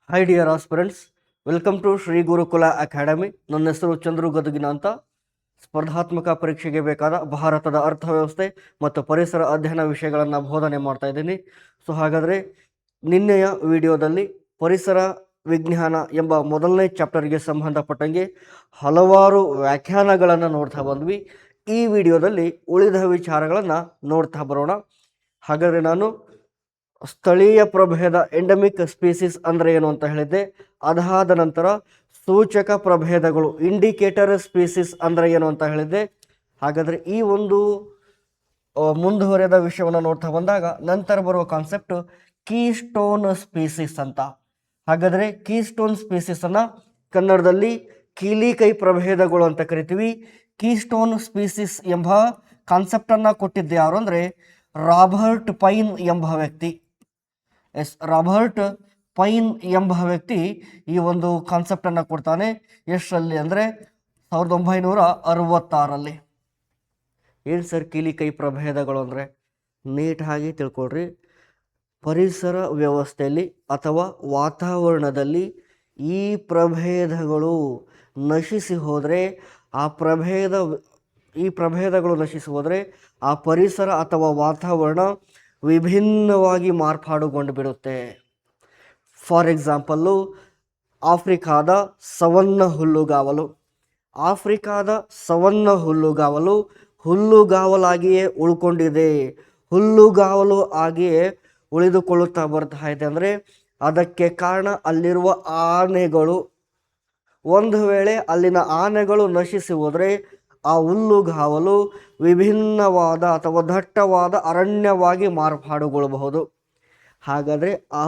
Hi dear aspirants, welcome to Shri Gurukula academy. ನನ್ನ ಹೆಸರು ಚಂದ್ರು ಗದುಗಿನ ಅಂತ. ಸ್ಪರ್ಧಾತ್ಮಕ ಪರೀಕ್ಷೆಗೆ ಬೇಕಾದ ಭಾರತದ ಅರ್ಥವ್ಯವಸ್ಥೆ ಮತ್ತು ಪರಿಸರ ಅಧ್ಯಯನ ವಿಷಯಗಳನ್ನು ಬೋಧನೆ ಮಾಡ್ತಾ ಇದ್ದೀನಿ. ಸೊ ಹಾಗಾದರೆ ನಿನ್ನೆಯ ವಿಡಿಯೋದಲ್ಲಿ ಪರಿಸರ ವಿಜ್ಞಾನ ಎಂಬ ಮೊದಲನೇ ಚಾಪ್ಟರ್ಗೆ ಸಂಬಂಧಪಟ್ಟಂಗೆ ಹಲವಾರು ವ್ಯಾಖ್ಯಾನಗಳನ್ನು ನೋಡ್ತಾ ಬಂದ್ವಿ. ಈ ವಿಡಿಯೋದಲ್ಲಿ ಉಳಿದ ವಿಚಾರಗಳನ್ನು ನೋಡ್ತಾ ಬರೋಣ. ಹಾಗಾದರೆ ನಾನು ಸ್ಥಳೀಯ ಪ್ರಭೇದ ಎಂಡಮಿಕ್ ಸ್ಪೀಸಿಸ್ ಅಂದರೆ ಏನು ಅಂತ ಹೇಳಿದ್ದೆ. ಅದಾದ ನಂತರ ಸೂಚಕ ಪ್ರಭೇದಗಳು ಇಂಡಿಕೇಟರ್ ಸ್ಪೀಸಿಸ್ ಅಂದರೆ ಏನು ಅಂತ ಹೇಳಿದ್ದೆ. ಹಾಗಾದರೆ ಈ ಒಂದು ಮುಂದುವರೆದ ವಿಷಯವನ್ನು ನೋಡ್ತಾ ಬಂದಾಗ ನಂತರ ಬರುವ ಕಾನ್ಸೆಪ್ಟ್ ಕೀಸ್ಟೋನ್ ಸ್ಪೀಸಿಸ್ ಅಂತ. ಹಾಗಾದರೆ ಕೀಸ್ಟೋನ್ ಸ್ಪೀಸಿಸನ್ನು ಕನ್ನಡದಲ್ಲಿ ಕೀಲಿಕೈ ಪ್ರಭೇದಗಳು ಅಂತ ಕರಿತೀವಿ. ಕೀಸ್ಟೋನ್ ಸ್ಪೀಸಿಸ್ ಎಂಬ ಕಾನ್ಸೆಪ್ಟನ್ನು ಕೊಟ್ಟಿದ್ದೆ ಯಾರು ಅಂದರೆ ರಾಬರ್ಟ್ ಪೈನ್ ಎಂಬ ವ್ಯಕ್ತಿ. ರಾಬರ್ಟ್ ಪೈನ್ ಎಂಬ ವ್ಯಕ್ತಿ ಈ ಒಂದು ಕಾನ್ಸೆಪ್ಟನ್ನು ಕೊಡ್ತಾನೆ. ಎಷ್ಟರಲ್ಲಿ ಅಂದರೆ 1966ರಲ್ಲಿ. ಏನು ಸರ್ ಕೀಲಿಕೈ ಪ್ರಭೇದಗಳು ಅಂದರೆ? ನೀಟಾಗಿ ತಿಳ್ಕೊಳ್ರಿ. ಪರಿಸರ ವ್ಯವಸ್ಥೆಯಲ್ಲಿ ಅಥವಾ ವಾತಾವರಣದಲ್ಲಿ ಈ ಪ್ರಭೇದಗಳು ನಶಿಸಿ ಹೋದರೆ ಈ ಪ್ರಭೇದಗಳು ನಶಿಸಿ ಹೋದರೆ ಆ ಪರಿಸರ ಅಥವಾ ವಾತಾವರಣ ವಿಭಿನ್ನವಾಗಿ ಮಾರ್ಪಾಡುಗೊಂಡು ಬಿಡುತ್ತೆ. ಫಾರ್ ಎಕ್ಸಾಂಪಲ್ಲು ಆಫ್ರಿಕಾದ ಸವನ್ನ ಹುಲ್ಲುಗಾವಲು. ಆಫ್ರಿಕಾದ ಸವನ್ನ ಹುಲ್ಲುಗಾವಲು ಹುಲ್ಲುಗಾವಲಾಗಿಯೇ ಉಳ್ಕೊಂಡಿದೆ, ಹುಲ್ಲುಗಾವಲು ಆಗಿಯೇ ಉಳಿದುಕೊಳ್ಳುತ್ತಾ ಬರ್ತಾ ಇದೆ. ಅಂದರೆ ಅದಕ್ಕೆ ಕಾರಣ ಅಲ್ಲಿರುವ ಆನೆಗಳು. ಒಂದು ವೇಳೆ ಅಲ್ಲಿನ ಆನೆಗಳು ನಶಿಸಿ ಹೋದರೆ ಆ ಹುಲ್ಲುಗಾವಲು ವಿಭಿನ್ನವಾದ ಅಥವಾ ದಟ್ಟವಾದ ಅರಣ್ಯವಾಗಿ ಮಾರ್ಪಾಡುಗೊಳ್ಳಬಹುದು. ಹಾಗಾದರೆ ಆ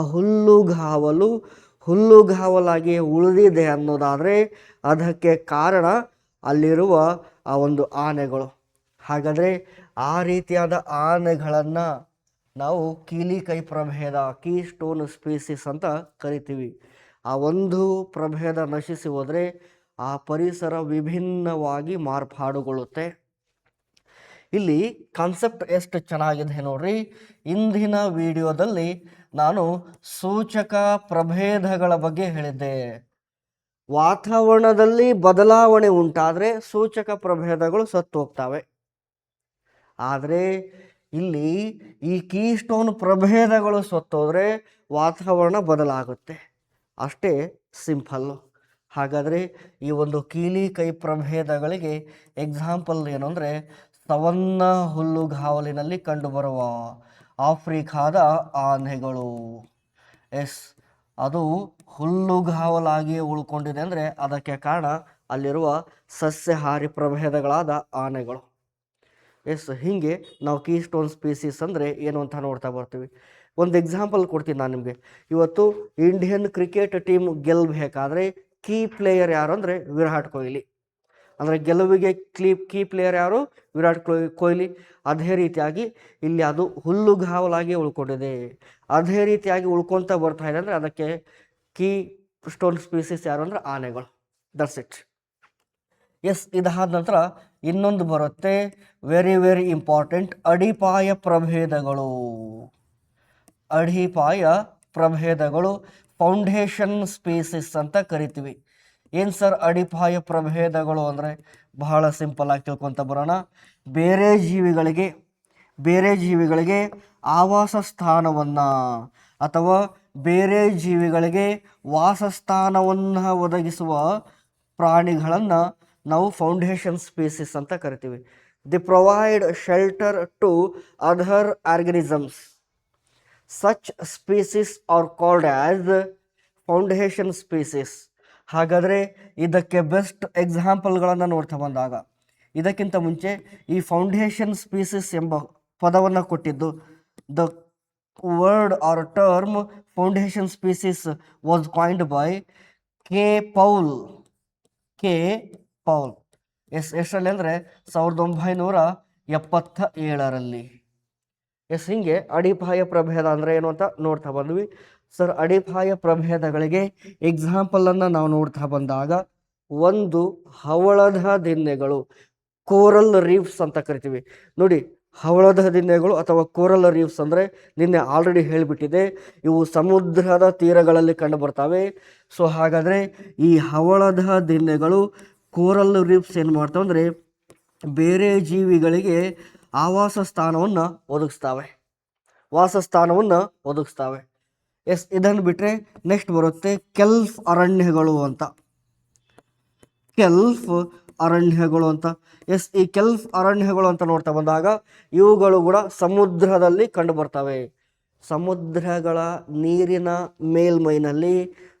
ಹುಲ್ಲುಗಾವಲಾಗಿ ಉಳಿದಿದೆ ಅನ್ನೋದಾದರೆ ಅದಕ್ಕೆ ಕಾರಣ ಅಲ್ಲಿರುವ ಆ ಒಂದು ಆನೆಗಳು. ಹಾಗಾದರೆ ಆ ರೀತಿಯಾದ ಆನೆಗಳನ್ನು ನಾವು ಕೀಲಿಕೈ ಪ್ರಭೇದ ಕೀಸ್ಟೋನ್ ಸ್ಪೀಸಿಸ್ ಅಂತ ಕರಿತೀವಿ. ಆ ಒಂದು ಪ್ರಭೇದ ನಶಿಸಿ ಹೋದರೆ ಆ ಪರಿಸರ ವಿಭಿನ್ನವಾಗಿ ಮಾರ್ಪಾಡುಗೊಳ್ಳುತ್ತೆ. ಇಲ್ಲಿ ಕಾನ್ಸೆಪ್ಟ್ ಎಷ್ಟು ಚೆನ್ನಾಗಿದೆ ನೋಡ್ರಿ. ಇಂದಿನ ವಿಡಿಯೋದಲ್ಲಿ ನಾನು ಸೂಚಕ ಪ್ರಭೇದಗಳ ಬಗ್ಗೆ ಹೇಳಿದ್ದೆ. ವಾತಾವರಣದಲ್ಲಿ ಬದಲಾವಣೆ ಉಂಟಾದರೆ ಸೂಚಕ ಪ್ರಭೇದಗಳು ಸತ್ತು ಹೋಗ್ತವೆ. ಆದರೆ ಇಲ್ಲಿ ಈ ಕೀಸ್ಟೋನ್ ಪ್ರಭೇದಗಳು ಸತ್ತೋದ್ರೆ ವಾತಾವರಣ ಬದಲಾಗುತ್ತೆ. ಅಷ್ಟೇ ಸಿಂಪಲ್ಲು. ಹಾಗಾದರೆ ಈ ಒಂದು ಕೀಲಿಕೈ ಪ್ರಭೇದಗಳಿಗೆ ಎಕ್ಸಾಂಪಲ್ ಏನು ಅಂದರೆ ಸವನ್ನ ಹುಲ್ಲುಗಾವಲಿನಲ್ಲಿ ಕಂಡುಬರುವ ಆಫ್ರಿಕಾದ ಆನೆಗಳು. ಅದು ಹುಲ್ಲುಗಾವಲಾಗಿ ಉಳ್ಕೊಂಡಿದೆ ಅಂದರೆ ಅದಕ್ಕೆ ಕಾರಣ ಅಲ್ಲಿರುವ ಸಸ್ಯಾಹಾರಿ ಪ್ರಭೇದಗಳಾದ ಆನೆಗಳು. ಹೀಗೆ ನಾವು ಕೀಸ್ಟೋನ್ ಸ್ಪೀಸೀಸ್ ಅಂದರೆ ಏನು ಅಂತ ನೋಡ್ತಾ ಬರ್ತೀವಿ. ಒಂದು ಎಕ್ಸಾಂಪಲ್ ಕೊಡ್ತೀನಿ ನಾನು ನಿಮಗೆ. ಇವತ್ತು ಇಂಡಿಯನ್ ಕ್ರಿಕೆಟ್ ಟೀಮ್ ಗೆಲ್ಲಬೇಕಾದ್ರೆ ಕೀ ಪ್ಲೇಯರ್ ಯಾರು ಅಂದರೆ ವಿರಾಟ್ ಕೊಹ್ಲಿ. ಅಂದರೆ ಗೆಲುವಿಗೆ ಕೀ ಪ್ಲೇಯರ್ ಯಾರು? ವಿರಾಟ್ ಕೊಹ್ಲಿ. ಅದೇ ರೀತಿಯಾಗಿ ಇಲ್ಲಿ ಅದು ಹುಲ್ಲುಗಾವಲಾಗಿ ಉಳ್ಕೊಂಡಿದೆ. ಅದೇ ರೀತಿಯಾಗಿ ಉಳ್ಕೊತ ಬರ್ತಾ ಇದೆ ಅಂದರೆ ಅದಕ್ಕೆ ಕೀ ಸ್ಟೋನ್ ಸ್ಪೀಸೀಸ್ ಯಾರು ಅಂದರೆ ಆನೆಗಳು. That's it. ಇದಾದ ನಂತರ ಇನ್ನೊಂದು ಬರುತ್ತೆ, ವೆರಿ ವೆರಿ ಇಂಪಾರ್ಟೆಂಟ್, ಅಡಿಪಾಯ ಪ್ರಭೇದಗಳು. ಅಡಿಪಾಯ ಪ್ರಭೇದಗಳು ಫೌಂಡೇಶನ್ ಸ್ಪೀಸಿಸ್ ಅಂತ ಕರಿತೀವಿ. ಏನು ಸರ್ ಅಡಿಪಾಯ ಪ್ರಭೇದಗಳು ಅಂದರೆ? ಬಹಳ ಸಿಂಪಲ್ ಆಗಿ ತಿಳ್ಕೊತ ಬರೋಣ. ಬೇರೆ ಜೀವಿಗಳಿಗೆ ಆವಾಸ ಸ್ಥಾನವನ್ನು ಅಥವಾ ಬೇರೆ ಜೀವಿಗಳಿಗೆ ವಾಸಸ್ಥಾನವನ್ನು ಒದಗಿಸುವ ಪ್ರಾಣಿಗಳನ್ನು ನಾವು ಫೌಂಡೇಶನ್ ಸ್ಪೀಸಿಸ್ ಅಂತ ಕರಿತೀವಿ. The provide shelter to other organisms. Such species are called as foundation species. ಹಾಗಾದರೆ ಇದಕ್ಕೆ ಬೆಸ್ಟ್ ಎಕ್ಸಾಂಪಲ್ಗಳನ್ನು ನೋಡ್ತಾ ಬಂದಾಗ, ಇದಕ್ಕಿಂತ ಮುಂಚೆ ಈ ಫೌಂಡೇಶನ್ ಸ್ಪೀಸಿಸ್ ಎಂಬ ಪದವನ್ನು ಕೊಟ್ಟಿದ್ದು, the word or term foundation species was coined by K Paul. ಎಷ್ಟರಲ್ಲಿ ಅಂದರೆ 1977ರಲ್ಲಿ. ಹಿಂಗೆ ಅಡಿಪಾಯ ಪ್ರಭೇದ ಅಂದರೆ ಏನು ಅಂತ ನೋಡ್ತಾ ಬಂದ್ವಿ. ಸರ್ ಅಡಿಪಾಯ ಪ್ರಭೇದಗಳಿಗೆ ಎಕ್ಸಾಂಪಲನ್ನು ನಾವು ನೋಡ್ತಾ ಬಂದಾಗ, ಒಂದು ಹವಳದ ದಿನ್ನೆಗಳು, ಕೋರಲ್ ರೀಫ್ಸ್ ಅಂತ ಕರಿತೀವಿ ನೋಡಿ. ಹವಳದ ದಿನ್ನೆಗಳು ಅಥವಾ ಕೋರಲ್ ರೀಫ್ಸ್ ಅಂದರೆ ನಿನ್ನೆ ಆಲ್ರೆಡಿ ಹೇಳಿಬಿಟ್ಟಿದೆ, ಇವು ಸಮುದ್ರದ ತೀರಗಳಲ್ಲಿ ಕಂಡು ಬರ್ತವೆ. ಸೊ ಹಾಗಾದರೆ ಈ ಹವಳದ ದಿನ್ನೆಗಳು ಕೋರಲ್ ರೀಫ್ಸ್ ಏನು ಮಾಡ್ತವೆ ಅಂದರೆ ಬೇರೆ ಜೀವಿಗಳಿಗೆ ಆವಾಸ ಸ್ಥಾನವನ್ನು ಒದಗಿಸ್ತವೆ. ಎಸ್, ಇದನ್ನು ಬಿಟ್ಟರೆ ನೆಕ್ಸ್ಟ್ ಬರುತ್ತೆ ಕೆಲ್ಫ್ ಅರಣ್ಯಗಳು ಅಂತ. ಎಸ್, ಈ ಕೆಲ್ಫ್ ಅರಣ್ಯಗಳು ಅಂತ ನೋಡ್ತಾ ಬಂದಾಗ ಇವುಗಳು ಕೂಡ ಸಮುದ್ರದಲ್ಲಿ ಕಂಡು ಬರ್ತವೆ. ಸಮುದ್ರಗಳ ನೀರಿನ ಮೇಲ್ಮೈನಲ್ಲಿ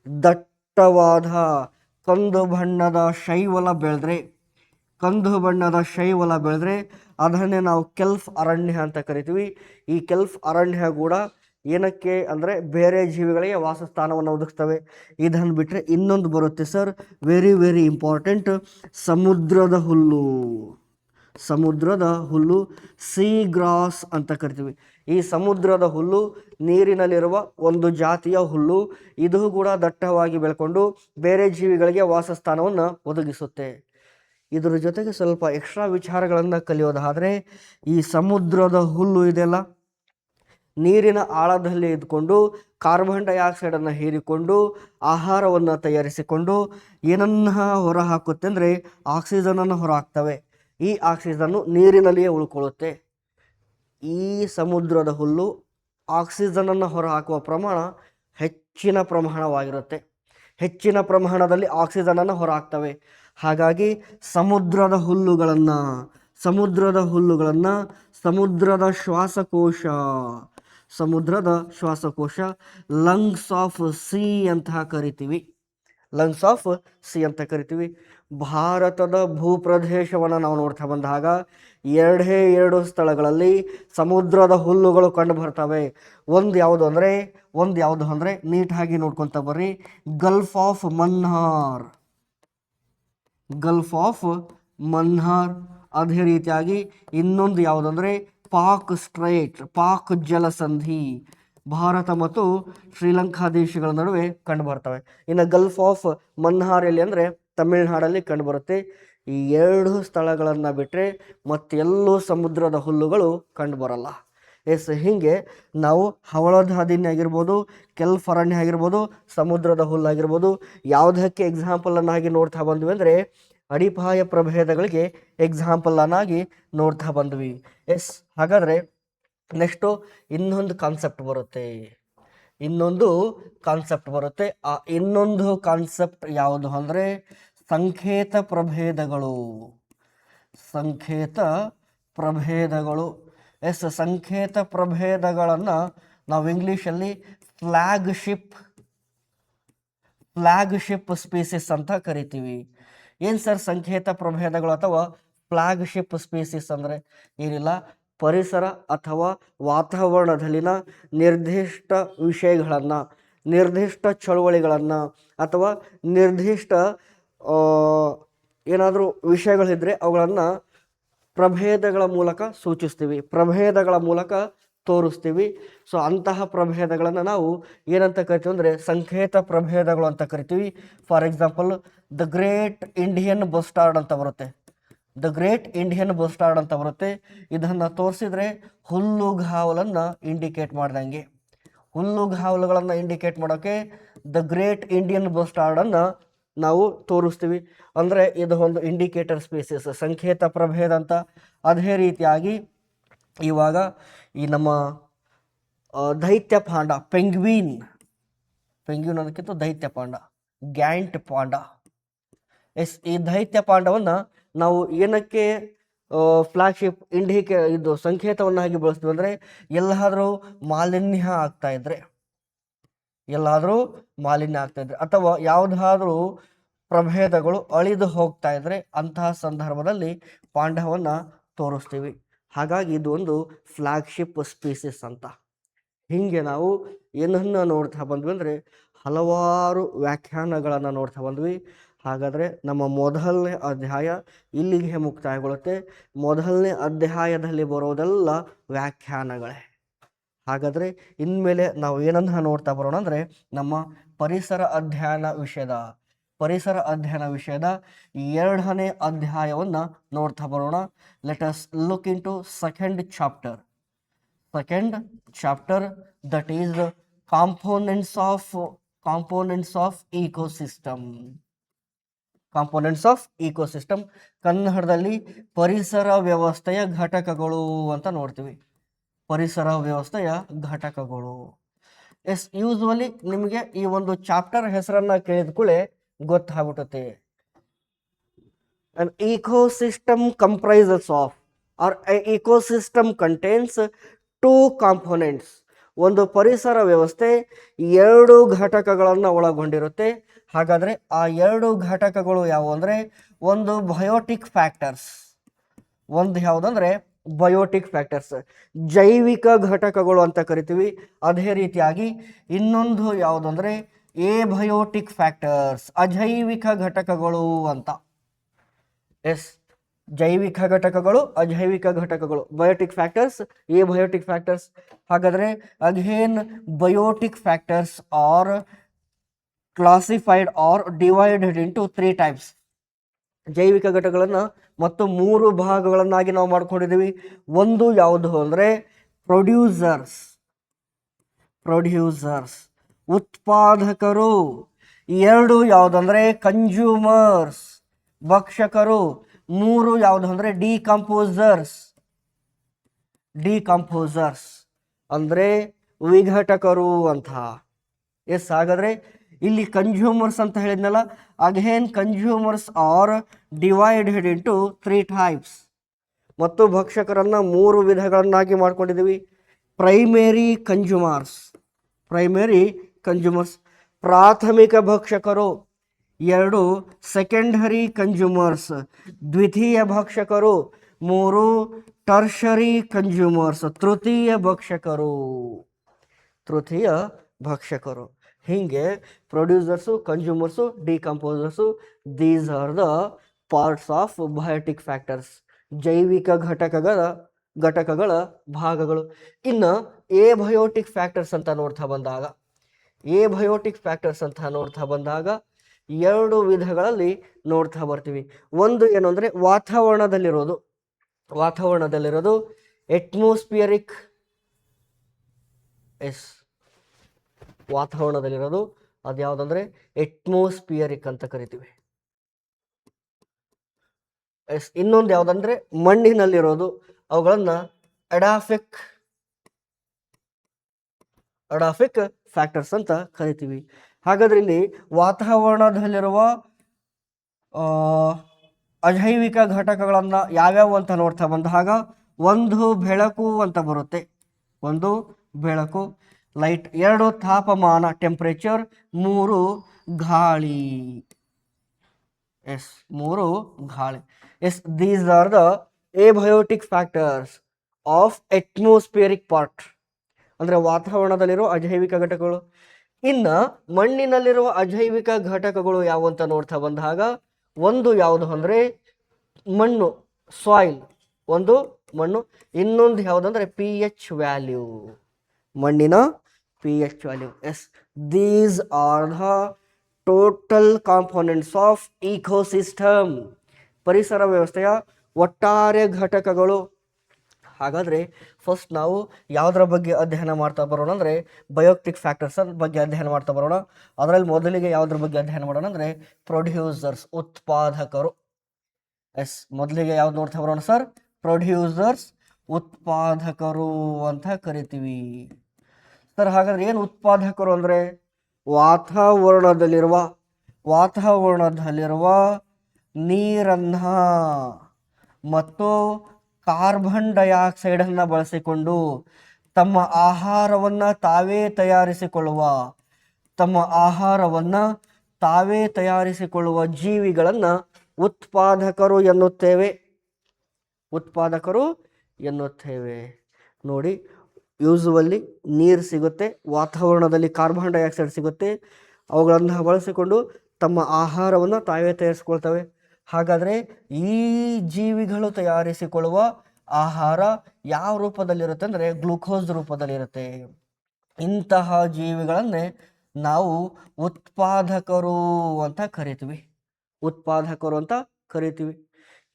ದಟ್ಟವಾದ ಕಂದು ಬಣ್ಣದ ಶೈವಲ ಬೆಳೆದ್ರೆ ಅದನ್ನೇ ನಾವು ಕೆಲ್ಫ್ ಅರಣ್ಯ ಅಂತ ಕರಿತೀವಿ. ಈ ಕೆಲ್ಫ್ ಅರಣ್ಯ ಕೂಡ ಏನಕ್ಕೆ ಅಂದರೆ ಬೇರೆ ಜೀವಿಗಳಿಗೆ ವಾಸಸ್ಥಾನವನ್ನು ಒದಗಿಸ್ತವೆ. ಇದನ್ನು ಬಿಟ್ಟರೆ ಇನ್ನೊಂದು ಬರುತ್ತೆ ಸರ್, ವೆರಿ ವೆರಿ ಇಂಪಾರ್ಟೆಂಟ್, ಸಮುದ್ರದ ಹುಲ್ಲು ಸೀ ಗ್ರಾಸ್ ಅಂತ ಕರಿತೀವಿ. ಈ ಸಮುದ್ರದ ಹುಲ್ಲು ನೀರಿನಲ್ಲಿರುವ ಒಂದು ಜಾತಿಯ ಹುಲ್ಲು. ಇದು ಕೂಡ ದಟ್ಟವಾಗಿ ಬೆಳ್ಕೊಂಡು ಬೇರೆ ಜೀವಿಗಳಿಗೆ ವಾಸಸ್ಥಾನವನ್ನು ಒದಗಿಸುತ್ತೆ. ಇದರ ಜೊತೆಗೆ ಸ್ವಲ್ಪ ಎಕ್ಸ್ಟ್ರಾ ವಿಚಾರಗಳನ್ನು ಕಲಿಯೋದಾದರೆ, ಈ ಸಮುದ್ರದ ಹುಲ್ಲು ಇದೆಲ್ಲ ನೀರಿನ ಆಳದಲ್ಲಿ ಇದ್ಕೊಂಡು ಕಾರ್ಬನ್ ಡೈಆಕ್ಸೈಡನ್ನು ಹೀರಿಕೊಂಡು ಆಹಾರವನ್ನು ತಯಾರಿಸಿಕೊಂಡು ಏನನ್ನ ಹೊರ ಹಾಕುತ್ತೆ ಅಂದರೆ ಆಕ್ಸಿಜನನ್ನು ಹೊರ ಹಾಕ್ತವೆ. ಈ ಆಕ್ಸಿಜನ್ನು ನೀರಿನಲ್ಲಿಯೇ ಉಳ್ಕೊಳ್ಳುತ್ತೆ. ಈ ಸಮುದ್ರದ ಹುಲ್ಲು ಆಕ್ಸಿಜನನ್ನು ಹೊರ ಹಾಕುವ ಪ್ರಮಾಣ ಹೆಚ್ಚಿನ ಪ್ರಮಾಣವಾಗಿರುತ್ತೆ. ಹೆಚ್ಚಿನ ಪ್ರಮಾಣದಲ್ಲಿ ಆಕ್ಸಿಜನನ್ನು ಹೊರ ಹಾಕ್ತವೆ. ಹಾಗಾಗಿ ಸಮುದ್ರದ ಹುಲ್ಲುಗಳನ್ನು ಸಮುದ್ರದ ಶ್ವಾಸಕೋಶ ಲಂಗ್ಸ್ ಆಫ್ ಸಿ ಅಂತ ಕರಿತೀವಿ. ಭಾರತದ ಭೂಪ್ರದೇಶವನ್ನು ನಾವು ನೋಡ್ತಾ ಬಂದಾಗ ಎರಡು ಸ್ಥಳಗಳಲ್ಲಿ ಸಮುದ್ರದ ಹುಲ್ಲುಗಳು ಕಂಡು ಬರ್ತವೆ. ಒಂದು ಯಾವುದು ಅಂದರೆ ನೀಟಾಗಿ ನೋಡ್ಕೊತ ಬರ್ರಿ, ಗಲ್ಫ್ ಆಫ್ ಮನ್ನಾರ್. ಅದೇ ರೀತಿಯಾಗಿ ಇನ್ನೊಂದು ಯಾವುದಂದರೆ ಪಾಕ್ ಜಲಸಂಧಿ, ಭಾರತ ಮತ್ತು ಶ್ರೀಲಂಕಾ ದೇಶಗಳ ನಡುವೆ ಕಂಡು ಬರ್ತವೆ. ಇನ್ನು ಗಲ್ಫ್ ಆಫ್ ಮನ್ನಾರ್ ಎಲ್ಲಿ ಅಂದರೆ ತಮಿಳುನಾಡಲ್ಲಿ ಕಂಡು ಬರುತ್ತೆ. ಈ ಎರಡು ಸ್ಥಳಗಳನ್ನು ಬಿಟ್ಟರೆ ಮತ್ತೆಲ್ಲೂ ಸಮುದ್ರದ ಹುಲ್ಲುಗಳು ಕಂಡು ಬರಲ್ಲ. ಎಸ್, ಹೀಗೆ ನಾವು ಹವಳದ ಹದಿನ್ಯ ಆಗಿರ್ಬೋದು, ಕೆಲ್ಫ್ ಅರಣ್ಯ ಆಗಿರ್ಬೋದು, ಸಮುದ್ರದ ಹುಲ್ಲಾಗಿರ್ಬೋದು, ಯಾವುದಕ್ಕೆ ಎಕ್ಸಾಂಪಲನ್ನಾಗಿ ನೋಡ್ತಾ ಬಂದ್ವಿ ಅಂದರೆ ಅಡಿಪಾಯ ಪ್ರಭೇದಗಳಿಗೆ ಎಕ್ಸಾಂಪಲನ್ನಾಗಿ ನೋಡ್ತಾ ಬಂದ್ವಿ. ಎಸ್, ಹಾಗಾದರೆ ನೆಕ್ಸ್ಟು ಇನ್ನೊಂದು ಕಾನ್ಸೆಪ್ಟ್ ಬರುತ್ತೆ. ಆ ಇನ್ನೊಂದು ಕಾನ್ಸೆಪ್ಟ್ ಯಾವುದು ಅಂದರೆ ಸಂಕೇತ ಪ್ರಭೇದಗಳು. ಎಸ್, ಸಂಕೇತ ಪ್ರಭೇದಗಳನ್ನು ನಾವು ಇಂಗ್ಲೀಷಲ್ಲಿ ಫ್ಲ್ಯಾಗ್ಶಿಪ್ ಸ್ಪೀಸಿಸ್ ಅಂತ ಕರಿತೀವಿ. ಏನು ಸರ್ ಸಂಕೇತ ಪ್ರಭೇದಗಳು ಅಥವಾ ಫ್ಲ್ಯಾಗ್ಶಿಪ್ ಸ್ಪೀಸಿಸ್ ಅಂದರೆ? ಏನಿಲ್ಲ, ಪರಿಸರ ಅಥವಾ ವಾತಾವರಣದಲ್ಲಿನ ನಿರ್ದಿಷ್ಟ ವಿಷಯಗಳನ್ನು, ನಿರ್ದಿಷ್ಟ ಚಳುವಳಿಗಳನ್ನು ಅಥವಾ ನಿರ್ದಿಷ್ಟ ಏನಾದರೂ ವಿಷಯಗಳಿದ್ದರೆ ಅವುಗಳನ್ನು ಪ್ರಭೇದಗಳ ಮೂಲಕ ಸೂಚಿಸ್ತೀವಿ, ಪ್ರಭೇದಗಳ ಮೂಲಕ ತೋರಿಸ್ತೀವಿ. ಸೊ ಅಂತಹ ಪ್ರಭೇದಗಳನ್ನು ನಾವು ಏನಂತ ಕರಿತೀವಿ ಅಂದರೆ ಸಂಕೇತ ಪ್ರಭೇದಗಳು ಅಂತ ಕರಿತೀವಿ. For example the great Indian bustard ಅಂತ ಬರುತ್ತೆ. ಇದನ್ನು ತೋರಿಸಿದ್ರೆ ಹುಲ್ಲುಗಾವಲನ್ನು ಇಂಡಿಕೇಟ್ ಮಾಡ್ದಂಗೆ. ಹುಲ್ಲುಗಾವಲುಗಳನ್ನು ಇಂಡಿಕೇಟ್ ಮಾಡೋಕ್ಕೆ ದ ಗ್ರೇಟ್ ಇಂಡಿಯನ್ ಬಸ್ಟಾರ್ಡನ್ನು ನಾವು ತೋರಿಸ್ತೀವಿ. ಅಂದರೆ ಇದು ಒಂದು ಇಂಡಿಕೇಟರ್ ಸ್ಪೀಸಿಸ್, ಸಂಕೇತ ಪ್ರಭೇದ ಅಂತ. ಅದೇ ರೀತಿಯಾಗಿ ಇವಾಗ ಈ ನಮ್ಮ ದೈತ್ಯ ಪಾಂಡ, ಪೆಂಗ್ವಿನ್ ಅನ್ನೋದಕ್ಕಿಂತ ದೈತ್ಯ ಪಾಂಡ, ಗ್ಯಾಂಟ್ ಪಾಂಡ. ಎಸ್, ಈ ದೈತ್ಯ ಪಾಂಡವನ್ನು ನಾವು ಏನಕ್ಕೆ ಫ್ಲಾಗ್ಶಿಪ್ ಇದು ಸಂಕೇತವನ್ನಾಗಿ ಬಳಸ್ತೀವಿ ಅಂದರೆ ಎಲ್ಲಾದರೂ ಮಾಲಿನ್ಯ ಆಗ್ತಾ ಇದ್ರೆ ಅಥವಾ ಯಾವುದಾದ್ರೂ ಪ್ರಭೇದಗಳು ಅಳಿದು ಹೋಗ್ತಾ ಇದ್ರೆ ಅಂತಹ ಸಂದರ್ಭದಲ್ಲಿ ಪಾಂಡವನ್ನು ತೋರಿಸ್ತೀವಿ. ಹಾಗಾಗಿ ಇದು ಒಂದು ಫ್ಲ್ಯಾಗ್ಶಿಪ್ ಸ್ಪೀಸಿಸ್ ಅಂತ. ಹೀಗೆ ನಾವು ಏನನ್ನು ನೋಡ್ತಾ ಬಂದ್ವಿ ಅಂದರೆ ಹಲವಾರು ವ್ಯಾಖ್ಯಾನಗಳನ್ನು ನೋಡ್ತಾ ಬಂದ್ವಿ. ಹಾಗಾದರೆ ನಮ್ಮ ಮೊದಲನೇ ಅಧ್ಯಾಯ ಇಲ್ಲಿಗೆ ಮುಕ್ತಾಯಗೊಳ್ಳುತ್ತೆ. ಮೊದಲನೇ ಅಧ್ಯಾಯದಲ್ಲಿ ಬರೋದೆಲ್ಲ ವ್ಯಾಖ್ಯಾನಗಳೇ. ಹಾಗಾದರೆ ಇನ್ಮೇಲೆ ನಾವು ಏನನ್ನ ನೋಡ್ತಾ ಬರೋಣ ಅಂದರೆ ನಮ್ಮ ಪರಿಸರ ಅಧ್ಯಯನ ವಿಷಯದ ಪರಿಸರ ಅಧ್ಯಯನ ವಿಷಯದ 2ನೇ ಅಧ್ಯಾಯವನ್ನು ನೋಡ್ತಾ ಬರೋಣ. Let us look into second chapter that is components of ecosystem. ಕನ್ನಡದಲ್ಲಿ ಪರಿಸರ ವ್ಯವಸ್ಥೆಯ ಘಟಕಗಳು ಅಂತ ನೋಡ್ತೀವಿ. ಪರಿಸರ ವ್ಯವಸ್ಥೆಯ ಘಟಕಗಳು. ಯೂಸ್ವಲಿ ನಿಮಗೆ ಈ ಒಂದು ಚಾಪ್ಟರ್ ಹೆಸರನ್ನ ಕೇಳಿದ ಕೂಡಲೇ ಗೊತ್ತಾಗ್ಬಿಡುತ್ತೆ. An ecosystem comprises of or an ecosystem contains two components. ಒಂದು ಪರಿಸರ ವ್ಯವಸ್ಥೆ 2 ಘಟಕಗಳನ್ನು ಒಳಗೊಂಡಿರುತ್ತೆ. ಹಾಗಾದರೆ ಆ 2 ಘಟಕಗಳು ಯಾವುವು ಅಂದರೆ, ಒಂದು ಬಯೋಟಿಕ್ ಫ್ಯಾಕ್ಟರ್ಸ್, ಒಂದು ಯಾವುದಂದ್ರೆ ಬಯೋಟಿಕ್ ಫ್ಯಾಕ್ಟರ್ಸ್, ಜೈವಿಕ ಘಟಕಗಳು ಅಂತ ಕರಿತೀವಿ. ಅದೇ ರೀತಿಯಾಗಿ ಇನ್ನೊಂದು ಯಾವುದಂದ್ರೆ ಎಬಯೋಟಿಕ್ ಫ್ಯಾಕ್ಟರ್ಸ್, ಅಜೈವಿಕ ಘಟಕಗಳು ಅಂತ. ಜೈವಿಕ ಘಟಕಗಳು, ಅಜೈವಿಕ ಘಟಕಗಳು, ಬಯೋಟಿಕ್ ಫ್ಯಾಕ್ಟರ್ಸ್, ಎಬಯೋಟಿಕ್ ಫ್ಯಾಕ್ಟರ್ಸ್. ಹಾಗಾದರೆ again biotic factors are classified or divided into 3 types. ಜೈವಿಕ ಘಟಕಗಳನ್ನು ಮತ್ತು 3 ಭಾಗಗಳನ್ನಾಗಿ ನಾವು ಮಾಡ್ಕೊಂಡಿದ್ದೀವಿ. ಒಂದು ಯಾವುದು ಅಂದರೆ ಪ್ರೊಡ್ಯೂಸರ್ಸ್, ಉತ್ಪಾದಕರು. 2 ಯಾವುದಂದ್ರೆ ಕನ್ಸ್ಯೂಮರ್ಸ್, ಭಕ್ಷಕರು. 3 ಯಾವುದು ಅಂದರೆ ಡಿಕಂಪೋಸರ್ಸ್ ಅಂದರೆ ವಿಘಟಕರು ಅಂತ. ಹಾಗಾದ್ರೆ ಇಲ್ಲಿ ಕನ್ಸ್ಯೂಮರ್ಸ್ ಅಂತ ಹೇಳಿದ್ನಲ್ಲ, again consumers are divided into 3 types. ಮತ್ತು ಭಕ್ಷಕರನ್ನ 3 ವಿಧಗಳನ್ನಾಗಿ ಮಾಡ್ಕೊಂಡಿದ್ದೀವಿ. ಪ್ರೈಮೇರಿ ಕನ್ಸ್ಯೂಮರ್ಸ್ ಪ್ರಾಥಮಿಕ ಭಕ್ಷಕರು. 2 ಸೆಕೆಂಡರಿ ಕನ್ಸ್ಯೂಮರ್ಸ್ ದ್ವಿತೀಯ ಭಕ್ಷಕರು. 3 ಟರ್ಷರಿ ಕನ್ಸ್ಯೂಮರ್ಸ್ ತೃತೀಯ ಭಕ್ಷಕರು. ಹೀಗೆ producers, consumers, decomposers, these are the parts of biotic factors, ಜೈವಿಕ ಘಟಕಗಳ ಭಾಗಗಳು. ಇನ್ನು ಎಬಯೋಟಿಕ್ ಫ್ಯಾಕ್ಟರ್ಸ್ ಅಂತ ನೋಡ್ತಾ ಬಂದಾಗ 2 ವಿಧಗಳಲ್ಲಿ ನೋಡ್ತಾ ಬರ್ತೀವಿ. ಒಂದು ಏನು ಅಂದರೆ ವಾತಾವರಣದಲ್ಲಿರೋದು ಎಟ್ಮೋಸ್ಫಿಯರಿಕ್. ವಾತಾವರಣದಲ್ಲಿರೋದು ಅದು ಯಾವುದಂದ್ರೆ ಎಟ್ಮೋಸ್ಫಿಯರಿಕ್ ಅಂತ ಕರಿತೀವಿ. ಇನ್ನೊಂದು ಯಾವುದಂದ್ರೆ ಮಣ್ಣಿನಲ್ಲಿರೋದು, ಅವುಗಳನ್ನ ಅಡಾಫಿಕ್ ಫ್ಯಾಕ್ಟರ್ಸ್ ಅಂತ ಕರಿತೀವಿ. ಹಾಗಾದ್ರೆ ಇಲ್ಲಿ ವಾತಾವರಣದಲ್ಲಿರುವ ಅಜೈವಿಕ ಘಟಕಗಳನ್ನ ಯಾವ್ಯಾವು ಅಂತ ನೋಡ್ತಾ ಬಂದಾಗ, ಒಂದು ಬೆಳಕು ಅಂತ ಬರುತ್ತೆ, ಒಂದು ಬೆಳಕು ಲೈಟ್. 2 ತಾಪಮಾನ ಟೆಂಪರೇಚರ್. 3 ಗಾಳಿ. 3 ಗಾಳಿ. These are the abiotic factors of atmospheric part ಅಂದ್ರೆ ವಾತಾವರಣದಲ್ಲಿರೋ ಅಜೈವಿಕ ಘಟಕಗಳು. ಇನ್ನು ಮಣ್ಣಿನಲ್ಲಿರುವ ಅಜೈವಿಕ ಘಟಕಗಳು ಯಾವುವು ಅಂತ ನೋಡ್ತಾ ಬಂದಾಗ, ಒಂದು ಯಾವುದು ಅಂದರೆ ಮಣ್ಣು, ಸಾಯಿಲ್, ಒಂದು ಮಣ್ಣು. ಇನ್ನೊಂದು ಯಾವುದಂದ್ರೆ pH ವ್ಯಾಲ್ಯೂ, ಮಣ್ಣಿನ pH value. These are the total components of ecosystem, ಪರಿಸರ ವ್ಯವಸ್ಥೆಯ ಒಟ್ಟಾರೆ ಘಟಕಗಳು. ಹಾಗಾದರೆ ಫಸ್ಟ್ ನಾವು ಯಾವುದರ ಬಗ್ಗೆ ಅಧ್ಯಯನ ಮಾಡ್ತಾ ಬರೋಣ ಅಂದರೆ ಬಯೋಟಿಕ್ ಫ್ಯಾಕ್ಟರ್ಸ್ ಬಗ್ಗೆ ಅಧ್ಯಯನ ಮಾಡ್ತಾ ಬರೋಣ. ಅದರಲ್ಲಿ ಮೊದಲಿಗೆ ಯಾವುದ್ರ ಬಗ್ಗೆ ಅಧ್ಯಯನ ಮಾಡೋಣ ಅಂದರೆ ಪ್ರೊಡ್ಯೂಸರ್ಸ್, ಉತ್ಪಾದಕರು. ಮೊದಲಿಗೆ ಯಾವ್ದು ನೋಡ್ತಾ ಬರೋಣ ಸರ್? ಪ್ರೊಡ್ಯೂಸರ್ಸ್, ಉತ್ಪಾದಕರು ಅಂತ ಕರಿತೀವಿ ಸರ್. ಹಾಗಾದ್ರೆ ಏನು ಉತ್ಪಾದಕರು ಅಂದರೆ ವಾತಾವರಣದಲ್ಲಿರುವ ನೀರನ್ನ ಮತ್ತು ಕಾರ್ಬನ್ ಡೈಆಕ್ಸೈಡನ್ನು ಬಳಸಿಕೊಂಡು ತಮ್ಮ ಆಹಾರವನ್ನು ತಾವೇ ತಯಾರಿಸಿಕೊಳ್ಳುವ ಜೀವಿಗಳನ್ನು ಉತ್ಪಾದಕರು ಎನ್ನುತ್ತೇವೆ. ನೋಡಿ, ಯೂಸುವಲ್ಲಿ ನೀರು ಸಿಗುತ್ತೆ, ವಾತಾವರಣದಲ್ಲಿ ಕಾರ್ಬನ್ ಡೈಆಕ್ಸೈಡ್ ಸಿಗುತ್ತೆ, ಅವುಗಳನ್ನು ಬಳಸಿಕೊಂಡು ತಮ್ಮ ಆಹಾರವನ್ನು ತಾವೇ ತಯಾರಿಸಿಕೊಳ್ತವೆ. ಹಾಗಾದರೆ ಈ ಜೀವಿಗಳು ತಯಾರಿಸಿಕೊಳ್ಳುವ ಆಹಾರ ಯಾವ ರೂಪದಲ್ಲಿರುತ್ತೆ ಅಂದರೆ ಗ್ಲೂಕೋಸ್ ರೂಪದಲ್ಲಿರುತ್ತೆ. ಇಂತಹ ಜೀವಿಗಳನ್ನೇ ನಾವು ಉತ್ಪಾದಕರು ಅಂತ ಕರಿತೀವಿ. ಉತ್ಪಾದಕರು ಅಂತ ಕರಿತೀವಿ.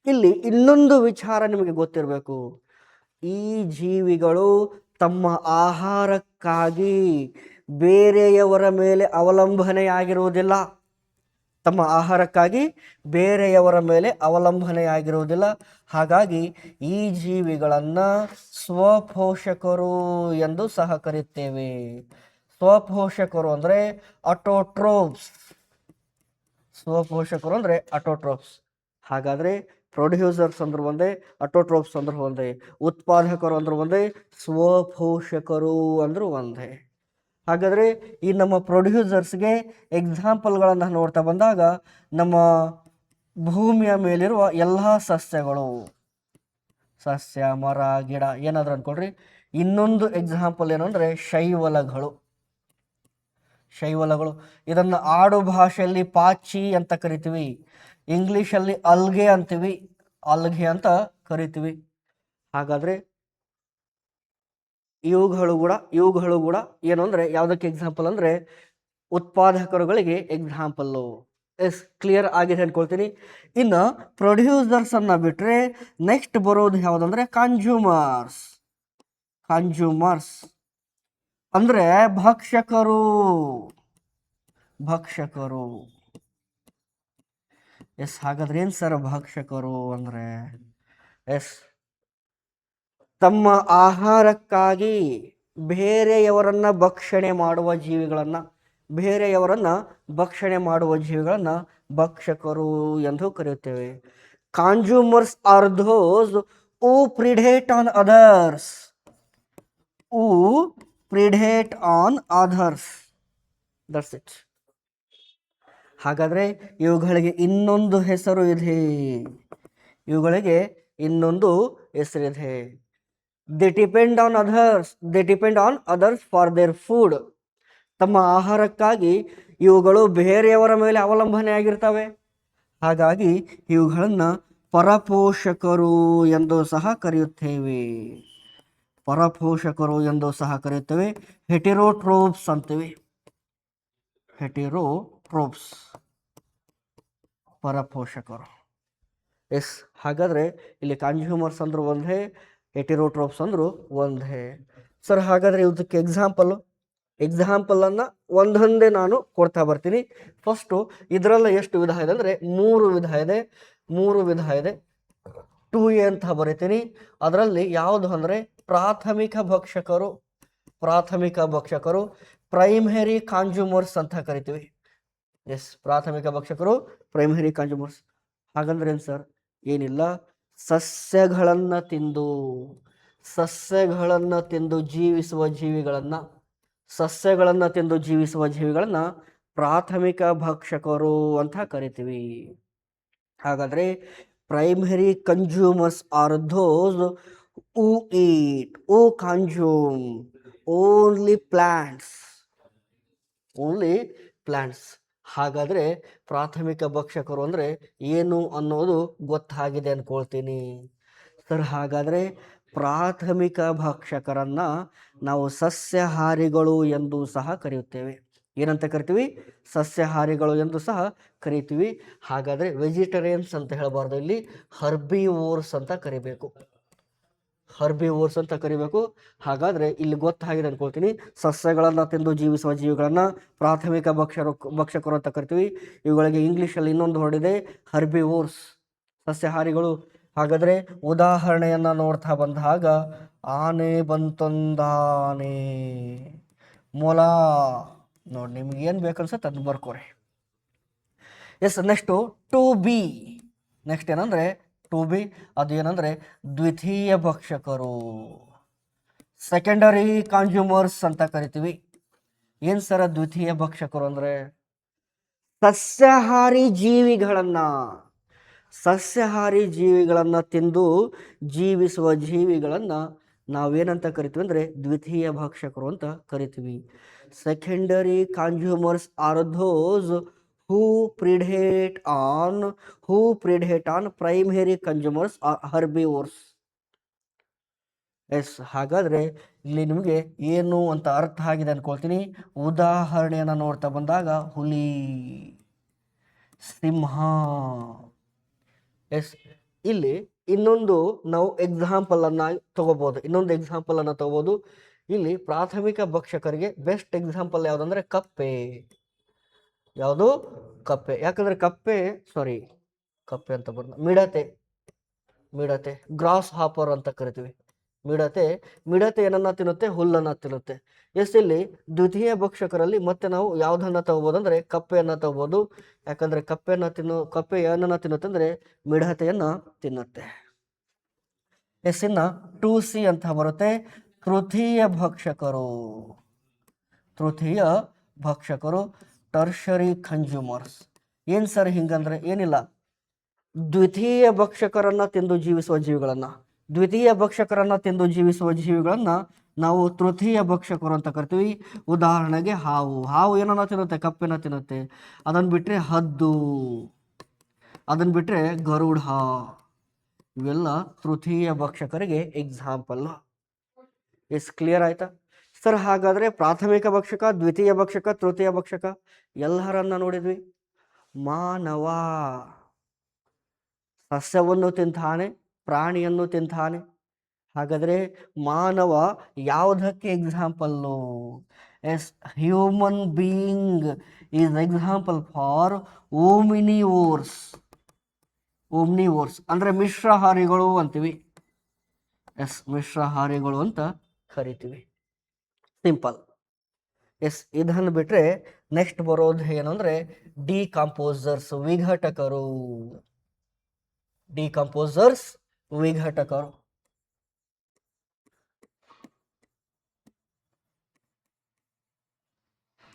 ಇಲ್ಲಿ ಇನ್ನೊಂದು ವಿಚಾರ ನಿಮಗೆ ಗೊತ್ತಿರಬೇಕು. ಈ ಜೀವಿಗಳು ತಮ್ಮ ಆಹಾರಕ್ಕಾಗಿ ಬೇರೆಯವರ ಮೇಲೆ ಅವಲಂಬನೆಯಾಗಿರುವುದಿಲ್ಲ. ತಮ್ಮ ಆಹಾರಕ್ಕಾಗಿ ಬೇರೆಯವರ ಮೇಲೆ ಅವಲಂಬನೆಯಾಗಿರುವುದಿಲ್ಲ. ಹಾಗಾಗಿ ಈ ಜೀವಿಗಳನ್ನು ಸ್ವಪೋಷಕರು ಎಂದು ಸಹ ಕರೆಯುತ್ತೇವೆ. ಸ್ವಪೋಷಕರು ಅಂದರೆ ಅಟೋಟ್ರೋಪ್ಸ್. ಸ್ವಪೋಷಕರು ಅಂದರೆ ಅಟೋಟ್ರೋಪ್ಸ್. ಹಾಗಾದರೆ ಪ್ರೊಡ್ಯೂಸರ್ಸ್ ಅಂದ್ರೆ ಒಂದೇ, ಅಟೋಟ್ರೋಪ್ಸ್ ಅಂದ್ರೆ ಒಂದೇ, ಉತ್ಪಾದಕರು ಅಂದ್ರೆ ಒಂದೇ, ಸ್ವಪೋಷಕರು ಅಂದರೂ ಒಂದೇ. ಹಾಗಾದರೆ ಈ ನಮ್ಮ ಪ್ರೊಡ್ಯೂಸರ್ಸ್ಗೆ ಎಕ್ಸಾಂಪಲ್ಗಳನ್ನು ನೋಡ್ತಾ ಬಂದಾಗ ನಮ್ಮ ಭೂಮಿಯ ಮೇಲಿರುವ ಎಲ್ಲ ಸಸ್ಯಗಳು, ಸಸ್ಯ ಮರ ಗಿಡ ಏನಾದರೂ ಅಂದ್ಕೊಳ್ರಿ. ಇನ್ನೊಂದು ಎಕ್ಸಾಂಪಲ್ ಏನು ಅಂದರೆ ಶೈವಲಗಳು. ಶೈವಲಗಳು ಇದನ್ನು ಆಡು ಭಾಷೆಯಲ್ಲಿ ಪಾಚಿ ಅಂತ ಕರಿತೀವಿ, ಇಂಗ್ಲೀಷಲ್ಲಿ ಅಲ್ಗೆ ಅಂತೀವಿ, ಅಲ್ಗೆ ಅಂತ ಕರಿತೀವಿ. ಹಾಗಾದರೆ ಇವುಗಳು ಕೂಡ ಏನು ಅಂದರೆ ಯಾವುದಕ್ಕೆ ಎಕ್ಸಾಂಪಲ್ ಅಂದರೆ ಉತ್ಪಾದಕರುಗಳಿಗೆ ಎಕ್ಸಾಂಪಲ್ಲು. ಕ್ಲಿಯರ್ ಆಗಿದೆ ಅನ್ಕೊಳ್ತೀನಿ. ಇನ್ನು ಪ್ರೊಡ್ಯೂಸರ್ಸ್ ಅನ್ನ ಬಿಟ್ಟರೆ ನೆಕ್ಸ್ಟ್ ಬರೋದು ಯಾವುದಂದ್ರೆ ಕನ್ಸ್ಯೂಮರ್ಸ್. ಕನ್ಸ್ಯೂಮರ್ಸ್ ಅಂದರೆ ಭಕ್ಷಕರು. ಭಕ್ಷಕರು. ಹಾಗಾದ್ರೆ ಏನು ಸರ್ ಭಕ್ಷಕರು ಅಂದರೆ? ತಮ್ಮ ಆಹಾರಕ್ಕಾಗಿ ಬೇರೆಯವರನ್ನ ಭಕ್ಷಣೆ ಮಾಡುವ ಜೀವಿಗಳನ್ನು, ಭಕ್ಷಕರು ಎಂದು ಕರೆಯುತ್ತೇವೆ. Consumers are those who predate on others. That's it. ಹಾಗಾದ್ರೆ ಇವುಗಳಿಗೆ ಇನ್ನೊಂದು ಹೆಸರು ಇದೆ. They depend on others for their food. ತಮ್ಮ ಆಹಾರಕ್ಕಾಗಿ ಇವುಗಳು ಬೇರೆಯವರ ಮೇಲೆ ಅವಲಂಬನೆಯಾಗಿರ್ತವೆ. ಹಾಗಾಗಿ ಇವುಗಳನ್ನು ಪರಪೋಷಕರು ಎಂದು ಸಹ ಕರೆಯುತ್ತೇವೆ. ಹೆಟೆರೋಟ್ರೋಪ್ಸ್ ಅಂತೀವಿ. ಹೆಟೆರೋಟ್ರೋಪ್ಸ್ ಪರಪೋಷಕರು. ಹಾಗಾದ್ರೆ ಇಲ್ಲಿ ಕನ್ಸ್ಯೂಮರ್ಸ್ ಅಂದ್ರು ಒಂದೇ, ಹೆಟೆರೋಟ್ರೋಪ್ಸ್ ಅಂದ್ರು ಒಂದೇ. ಸರ್ ಹಾಗಾದ್ರೆ ಇದಕ್ಕೆ ಎಕ್ಸಾಂಪಲನ್ನು ಒಂದೊಂದೇ ನಾನು ಕೊಡ್ತಾ ಬರ್ತೀನಿ. ಫಸ್ಟು ಇದರಲ್ಲ ಎಷ್ಟು ವಿಧ ಇದೆ ಅಂದರೆ 3 ವಿಧ ಇದೆ. 2A ಅಂತ ಬರಿತೀನಿ. ಅದರಲ್ಲಿ ಯಾವುದು ಅಂದರೆ ಪ್ರಾಥಮಿಕ ಭಕ್ಷಕರು, ಪ್ರೈಮರಿ ಕನ್ಸ್ಯೂಮರ್ಸ್ ಅಂತ ಕರಿತೀವಿ. ಪ್ರಾಥಮಿಕ ಭಕ್ಷಕರು, ಪ್ರೈಮರಿ ಕನ್ಸ್ಯೂಮರ್ಸ್. ಹಾಗಂದ್ರೆ ಏನು ಸರ್? ಏನಿಲ್ಲ, ಸಸ್ಯಗಳನ್ನು ತಿಂದು ಜೀವಿಸುವ ಜೀವಿಗಳನ್ನು ಪ್ರಾಥಮಿಕ ಭಕ್ಷಕರು ಅಂತ ಕರಿತೀವಿ. ಹಾಗಾದ್ರೆ primary consumers are those who consume only plants. ಹಾಗಾದ್ರೆ ಪ್ರಾಥಮಿಕ ಭಕ್ಷಕರು ಅಂದ್ರೆ ಏನು ಅನ್ನೋದು ಗೊತ್ತಾಗಿದೆ ಅನ್ಕೊಳ್ತೀನಿ. ಸರ್ ಹಾಗಾದ್ರೆ ಪ್ರಾಥಮಿಕ ಭಕ್ಷಕರನ್ನ ನಾವು ಸಸ್ಯಾಹಾರಿಗಳು ಎಂದು ಸಹ ಕರೆಯುತ್ತೇವೆ. ಏನಂತ ಕರಿತೀವಿ? ಸಸ್ಯಾಹಾರಿಗಳು ಎಂದು ಸಹ ಕರಿತೀವಿ. ಹಾಗಾದ್ರೆ ವೆಜಿಟೇರಿಯನ್ಸ್ ಅಂತ ಹೇಳಬಾರ್ದು, ಇಲ್ಲಿ ಹರ್ಬಿವೋರ್ಸ್ ಅಂತ ಕರಿಬೇಕು. ಹಾಗಾದ್ರೆ ಇಲ್ಲಿ ಗೊತ್ತಾಗಿದೆ ಅನ್ಕೊಳ್ತೀನಿ. ಸಸ್ಯಗಳನ್ನು ತಿಂದು ಜೀವಿಸುವ ಜೀವಿಗಳನ್ನ ಪ್ರಾಥಮಿಕ ಭಕ್ಷಕರು ಅಂತ ಕರಿತೀವಿ. ಇವುಗಳಿಗೆ ಇಂಗ್ಲಿಷಲ್ಲಿ ಇನ್ನೊಂದು ಹೊರಡಿದೆ, ಹರ್ಬಿವೋರ್ಸ್, ಸಸ್ಯಾಹಾರಿಗಳು. ಹಾಗಾದ್ರೆ ಉದಾಹರಣೆಯನ್ನ ನೋಡ್ತಾ ಬಂದಾಗ ಆನೆ ಬಂತೊಂದಾನೆ, ಮೊಲ. ನೋಡಿ ನಿಮ್ಗೆ ಏನು ಬೇಕನ್ಸುತ್ತೆ ಅದು ಬರ್ಕೋರಿ. Next 2B. ನೆಕ್ಸ್ಟ್ ಏನಂದ್ರೆ 2B, ಅದು ಏನಂದ್ರೆ ದ್ವಿತೀಯ ಭಕ್ಷಕರು, ಸೆಕೆಂಡರಿ ಕನ್ಸ್ಯೂಮರ್ಸ್ ಅಂತ ಕರಿತೀವಿ. ಏನ್ ಸರ ದ್ವಿತೀಯ ಭಕ್ಷಕರು ಅಂದ್ರೆ? ಸಸ್ಯಾಹಾರಿ ಜೀವಿಗಳನ್ನ ತಿಂದು ಜೀವಿಸುವ ಜೀವಿಗಳನ್ನ ನಾವೇನಂತ ಕರಿತೀವಿ ಅಂದ್ರೆ ದ್ವಿತೀಯ ಭಕ್ಷಕರು ಅಂತ ಕರಿತೀವಿ. Secondary consumers are those who predate on primary consumers or herbivores. Yes, ಹಾಗಾದರೆ ಇಲ್ಲಿ ನಿಮಗೆ ಏನು ಅಂತ ಅರ್ಥ ಆಗಿದೆ ಅನ್ಕೊಳ್ತೀನಿ. ಉದಾಹರಣೆಯನ್ನು ನೋಡ್ತಾ ಬಂದಾಗ ಹುಲಿ, ಸಿಂಹ. ಎಸ್, ಇಲ್ಲಿ ಇನ್ನೊಂದು ನಾವು ಎಕ್ಸಾಂಪಲನ್ನು ತಗೋಬೋದು. ಇಲ್ಲಿ ಪ್ರಾಥಮಿಕ ಭಕ್ಷಕರಿಗೆ ಬೆಸ್ಟ್ ಎಕ್ಸಾಂಪಲ್ ಯಾವುದಂದ್ರೆ ಕಪ್ಪೆ. ಯಾವುದು? ಕಪ್ಪೆ. ಯಾಕಂದ್ರೆ ಕಪ್ಪೆ ಅಂತ ಮಿಡತೆ ಗ್ರಾಸ್ ಹಾಪರ್ ಅಂತ ಕರಿತೀವಿ. ಮಿಡತೆ ಏನನ್ನ ತಿನ್ನುತ್ತೆ? ಹುಲ್ಲನ್ನ ತಿನ್ನುತ್ತೆ. ಎಸ್, ಇಲ್ಲಿ ದ್ವಿತೀಯ ಭಕ್ಷಕರಲ್ಲಿ ಮತ್ತೆ ನಾವು ಯಾವ್ದನ್ನ ತಗೋಬಹುದು ಅಂದ್ರೆ ಕಪ್ಪೆಯನ್ನ ತಗೋಬಹುದು. ಯಾಕಂದ್ರೆ ಕಪ್ಪೆ ಏನನ್ನ ತಿನ್ನುತ್ತೆ ಅಂದ್ರೆ ಮಿಡತೆಯನ್ನ ತಿನ್ನುತ್ತೆ. ಎಸ್, ಇನ್ನ 2C ಅಂತ ಬರುತ್ತೆ, ತೃತೀಯ ಭಕ್ಷಕರು ಟರ್ಷರಿ ಕನ್ಸ್ಯೂಮರ್ಸ್. ಏನ್ ಸರ್ ಹಿಂಗಂದ್ರೆ ಏನಿಲ್ಲ, ದ್ವಿತೀಯ ಭಕ್ಷಕರನ್ನ ತಿಂದು ಜೀವಿಸುವ ಜೀವಿಗಳನ್ನ ನಾವು ತೃತೀಯ ಭಕ್ಷಕರು ಅಂತ ಕರಿತೀವಿ. ಉದಾಹರಣೆಗೆ ಹಾವು ಏನನ್ನ ತಿನ್ನುತ್ತೆ? ಕಪ್ಪೆನ ತಿನ್ನುತ್ತೆ. ಅದನ್ನ ಬಿಟ್ರೆ ಹದ್ದು, ಅದನ್ನ ಬಿಟ್ರೆ ಗರುಡ. ಇವೆಲ್ಲ ತೃತೀಯ ಭಕ್ಷಕರಿಗೆ ಎಕ್ಸಾಂಪಲ್. ಎಸ್, ಕ್ಲಿಯರ್ ಆಯ್ತಾ ಸರ್? ಹಾಗಾದ್ರೆ ಪ್ರಾಥಮಿಕ ಭಕ್ಷಕ, ದ್ವಿತೀಯ ಭಕ್ಷಕ, ತೃತೀಯ ಭಕ್ಷಕ ಎಲ್ಲರನ್ನ ನೋಡಿದ್ವಿ. ಮಾನವ ಸಸ್ಯವನ್ನು ತಿಂತಾನೆ, ಪ್ರಾಣಿಯನ್ನು ತಿಂತಾನೆ. ಹಾಗಾದ್ರೆ ಮಾನವ ಯಾವುದಕ್ಕೆ example? Yes, human being is example for omnivores ಅಂದ್ರೆ ಮಿಶ್ರಹಾರಿಗಳು ಅಂತೀವಿ. ಎಸ್, ಮಿಶ್ರಹಾರಿಗಳು ಅಂತ ಕರಿತೀವಿ. ಸಿಂಪಲ್. ಎಸ್, ಇದನ್ನು ಬಿಟ್ರೆ ನೆಕ್ಸ್ಟ್ ಬರೋದು ಏನಂದ್ರೆ ಡಿಕಂಪೋಸರ್ಸ್, ವಿಘಟಕರು.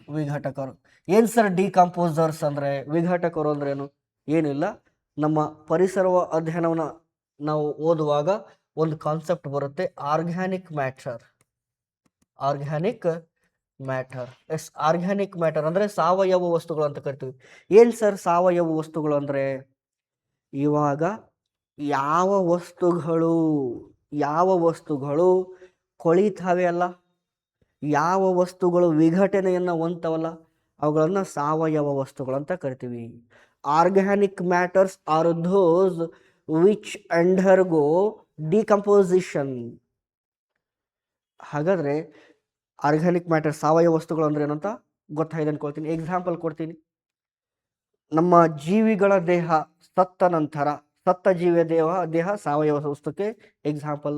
ವಿಘಟಕರು ಏನ್ ಸರ್? ಡಿಕಂಪೋಸರ್ಸ್ ಅಂದ್ರೆ, ವಿಘಟಕರು ಅಂದ್ರೆ ಏನು? ಏನಿಲ್ಲ, ನಮ್ಮ ಪರಿಸರ ಅಧ್ಯಯನವನ್ನ ನಾವು ಓದುವಾಗ ಒಂದು ಕಾನ್ಸೆಪ್ಟ್ ಬರುತ್ತೆ, organic matter. Yes, organic matter ಅಂದ್ರೆ ಸಾವಯವ ವಸ್ತುಗಳು ಅಂತ ಕರಿತೀವಿ. ಏನ್ ಸರ್ ಸಾವಯವ ವಸ್ತುಗಳು ಅಂದ್ರೆ? ಇವಾಗ ಯಾವ ವಸ್ತುಗಳು ಕೊಳಿತಾವೆ ಅಲ್ಲ, ಯಾವ ವಸ್ತುಗಳು ವಿಘಟನೆಯನ್ನ ಹೊಂದವಲ್ಲ, ಅವುಗಳನ್ನ ಸಾವಯವ ವಸ್ತುಗಳು ಅಂತ ಕರಿತೀವಿ. Organic matters are those which undergo decomposition. ಹಾಗಾದ್ರೆ ಆರ್ಗ್ಯಾನಿಕ್ ಮ್ಯಾಟರ್ ಸಾವಯವ ವಸ್ತುಗಳು ಅಂದ್ರೆ ಏನಂತ ಗೊತ್ತಾಗಿದೆ ಅನ್ಕೊಳ್ತೀನಿ. ಎಕ್ಸಾಂಪಲ್ ಕೊಡ್ತೀನಿ. ನಮ್ಮ ಜೀವಿಗಳ ದೇಹ ಸತ್ತ ಜೀವಿಯ ದೇಹ ಸಾವಯವ ವಸ್ತುಕ್ಕೆ ಎಕ್ಸಾಂಪಲ್.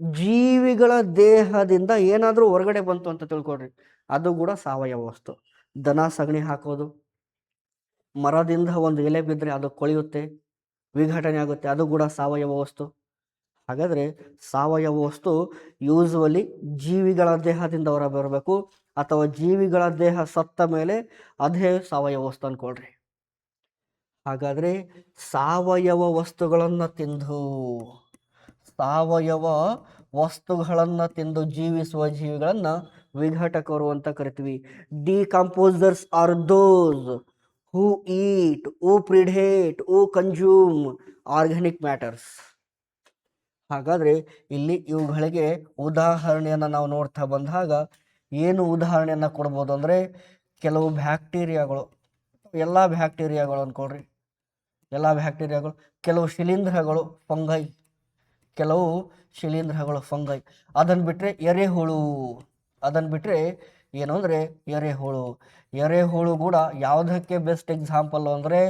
ಜೀವಿಗಳ ದೇಹದಿಂದ ಏನಾದ್ರೂ ಹೊರಗಡೆ ಬಂತು ಅಂತ ತಿಳ್ಕೊಡ್ರಿ, ಅದು ಕೂಡ ಸಾವಯವ ವಸ್ತು. ದನ ಸಗಣಿ ಹಾಕೋದು, ಮರದಿಂದ ಒಂದು ಎಲೆ ಬಿದ್ದರೆ ಅದು ಕೊಳೆಯುತ್ತೆ, ವಿಘಟನೆ ಆಗುತ್ತೆ, ಅದು ಕೂಡ ಸಾವಯವ ವಸ್ತು. ಹಾಗಾದ್ರೆ ಸಾವಯವ ವಸ್ತು ಯೂಸುವಲಿ ಜೀವಿಗಳ ದೇಹದಿಂದ ಹೊರ ಬರಬೇಕು, ಅಥವಾ ಜೀವಿಗಳ ದೇಹ ಸತ್ತ ಮೇಲೆ ಅದೇ ಸಾವಯವ ವಸ್ತು ಅನ್ಕೊಳ್ರಿ. ಹಾಗಾದ್ರೆ ಸಾವಯವ ವಸ್ತುಗಳನ್ನ ತಿಂದು ಜೀವಿಸುವ ಜೀವಿಗಳನ್ನ ವಿಘಟಕರು ಅಂತ ಕರಿತೀವಿ. Decomposers are those who eat, who predate, who consume organic matters. ಹಾಗಾದ್ರೆ ಇಲ್ಲಿ ಇವುಗಳಿಗೆ ಉದಾಹರಣೆಯನ್ನ ನಾವು ನೋಡ್ತಾ ಬಂದಾಗ ಏನು ಉದಾಹರಣೆಯನ್ನ ಕೊಡ್ಬೋದು ಅಂದ್ರೆ, ಕೆಲವು ಬ್ಯಾಕ್ಟೀರಿಯಾಗಳು, ಎಲ್ಲಾ ಬ್ಯಾಕ್ಟೀರಿಯಾಗಳು ಅನ್ಕೊಳ್ರಿ, ಕೆಲವು ಶಿಲೀಂಧ್ರಗಳು ಫಂಗೈ, ಅದನ್ನ ಬಿಟ್ರೆ ಎರೆಹುಳು ಕೂಡ ಯಾವುದಕ್ಕೆ ಬೆಸ್ಟ್ ಎಕ್ಸಾಂಪಲ್ ಅಂದ್ರೆ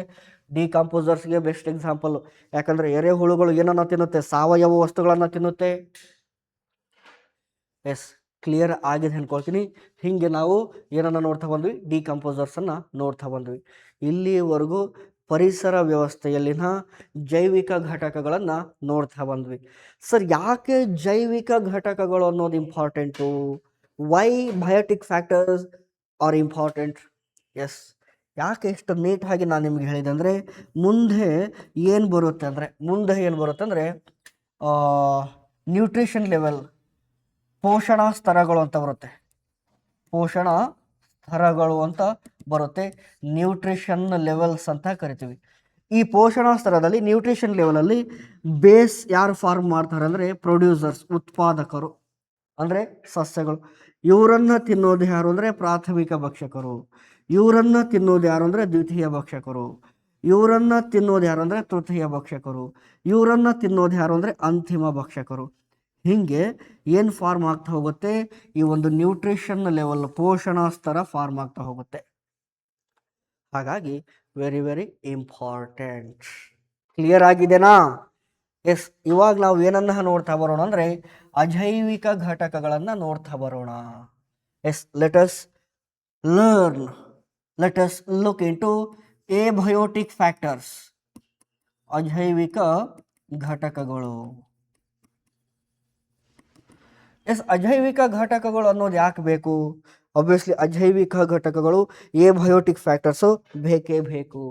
ಡಿಕಂಪೋಸರ್ಸ್ಗೆ ಬೆಸ್ಟ್ ಎಕ್ಸಾಂಪಲ್. ಯಾಕಂದ್ರೆ ಎರೆಹುಳುಗಳು ಏನನ್ನ ತಿನ್ನುತ್ತೆ? ಸಾವಯವ ವಸ್ತುಗಳನ್ನ ತಿನ್ನುತ್ತೆ. ಎಸ್, ಕ್ಲಿಯರ್ ಆಗಿದೆ ಅನ್ಕೊಳ್ತೀನಿ. ಹಿಂಗೆ ನಾವು ಏನನ್ನ ನೋಡ್ತಾ ಬಂದ್ವಿ? ಡಿಕಂಪೋಸರ್ಸ್ ಅನ್ನ ನೋಡ್ತಾ ಬಂದ್ವಿ. ಇಲ್ಲಿವರೆಗೂ ಪರಿಸರ ವ್ಯವಸ್ಥೆಯಲ್ಲಿನ ಜೈವಿಕ ಘಟಕಗಳನ್ನ ನೋಡ್ತಾ ಬಂದ್ವಿ. ಸರ್, ಯಾಕೆ ಜೈವಿಕ ಘಟಕಗಳು ಅನ್ನೋದು important? Why biotic factors are important? Yes, ಯಾಕೆ ಇಷ್ಟು ನೀಟಾಗಿ ನಾನು ನಿಮ್ಗೆ ಹೇಳಿದೆ ಅಂದರೆ, ಮುಂದೆ ಏನು ಬರುತ್ತೆ ಅಂದರೆ ನ್ಯೂಟ್ರಿಷನ್ ಲೆವೆಲ್, ಪೋಷಣಾ ಸ್ತರಗಳು ಅಂತ ಬರುತ್ತೆ. ನ್ಯೂಟ್ರಿಷನ್ ಲೆವೆಲ್ಸ್ ಅಂತ ಕರಿತೀವಿ. ಈ ಪೋಷಣಾ ಸ್ತರದಲ್ಲಿ ನ್ಯೂಟ್ರಿಷನ್ ಲೆವೆಲಲ್ಲಿ ಬೇಸ್ ಯಾರು ಫಾರ್ಮ್ ಮಾಡ್ತಾರೆ ಅಂದರೆ ಪ್ರೊಡ್ಯೂಸರ್ಸ್, ಉತ್ಪಾದಕರು ಅಂದರೆ ಸಸ್ಯಗಳು. ಇವರನ್ನು ತಿನ್ನೋದು ಯಾರು ಅಂದರೆ ಪ್ರಾಥಮಿಕ ಭಕ್ಷಕರು, ಇವರನ್ನು ತಿನ್ನೋದು ಯಾರು ಅಂದರೆ ದ್ವಿತೀಯ ಭಕ್ಷಕರು, ಇವರನ್ನು ತಿನ್ನೋದು ಯಾರು ಅಂದರೆ ತೃತೀಯ ಭಕ್ಷಕರು, ಇವರನ್ನು ತಿನ್ನೋದು ಯಾರು ಅಂದರೆ ಅಂತಿಮ ಭಕ್ಷಕರು. ಹೀಗೆ ಏನು ಫಾರ್ಮ್ ಆಗ್ತಾ ಹೋಗುತ್ತೆ, ಈ ಒಂದು ನ್ಯೂಟ್ರಿಷನ್ ಲೆವೆಲ್ ಪೋಷಣಾ ಸ್ತರ ಫಾರ್ಮ್ ಆಗ್ತಾ ಹೋಗುತ್ತೆ. ಹಾಗಾಗಿ ವೆರಿ ವೆರಿ ಇಂಪಾರ್ಟೆಂಟ್. ಕ್ಲಿಯರ್ ಆಗಿದೆನಾ? ಎಸ್. ಇವಾಗ ನಾವು ಏನನ್ನ ನೋಡ್ತಾ ಬರೋಣ ಅಂದರೆ ಅಜೈವಿಕ ಘಟಕಗಳನ್ನು ನೋಡ್ತಾ ಬರೋಣ. Yes, let us learn, let us look into abiotic factors. ಅಜೈವಿಕ ಘಟಕಗಳು. ಎಸ್, ಅಜೈವಿಕ ಘಟಕಗಳು ಅನ್ನೋದು ಯಾಕೆ ಬೇಕು? ಆಬ್ವಿಯಸ್ಲಿ ಅಜೈವಿಕ ಘಟಕಗಳು ಎಬಯೋಟಿಕ್ ಫ್ಯಾಕ್ಟರ್ಸು ಬೇಕೇ ಬೇಕು.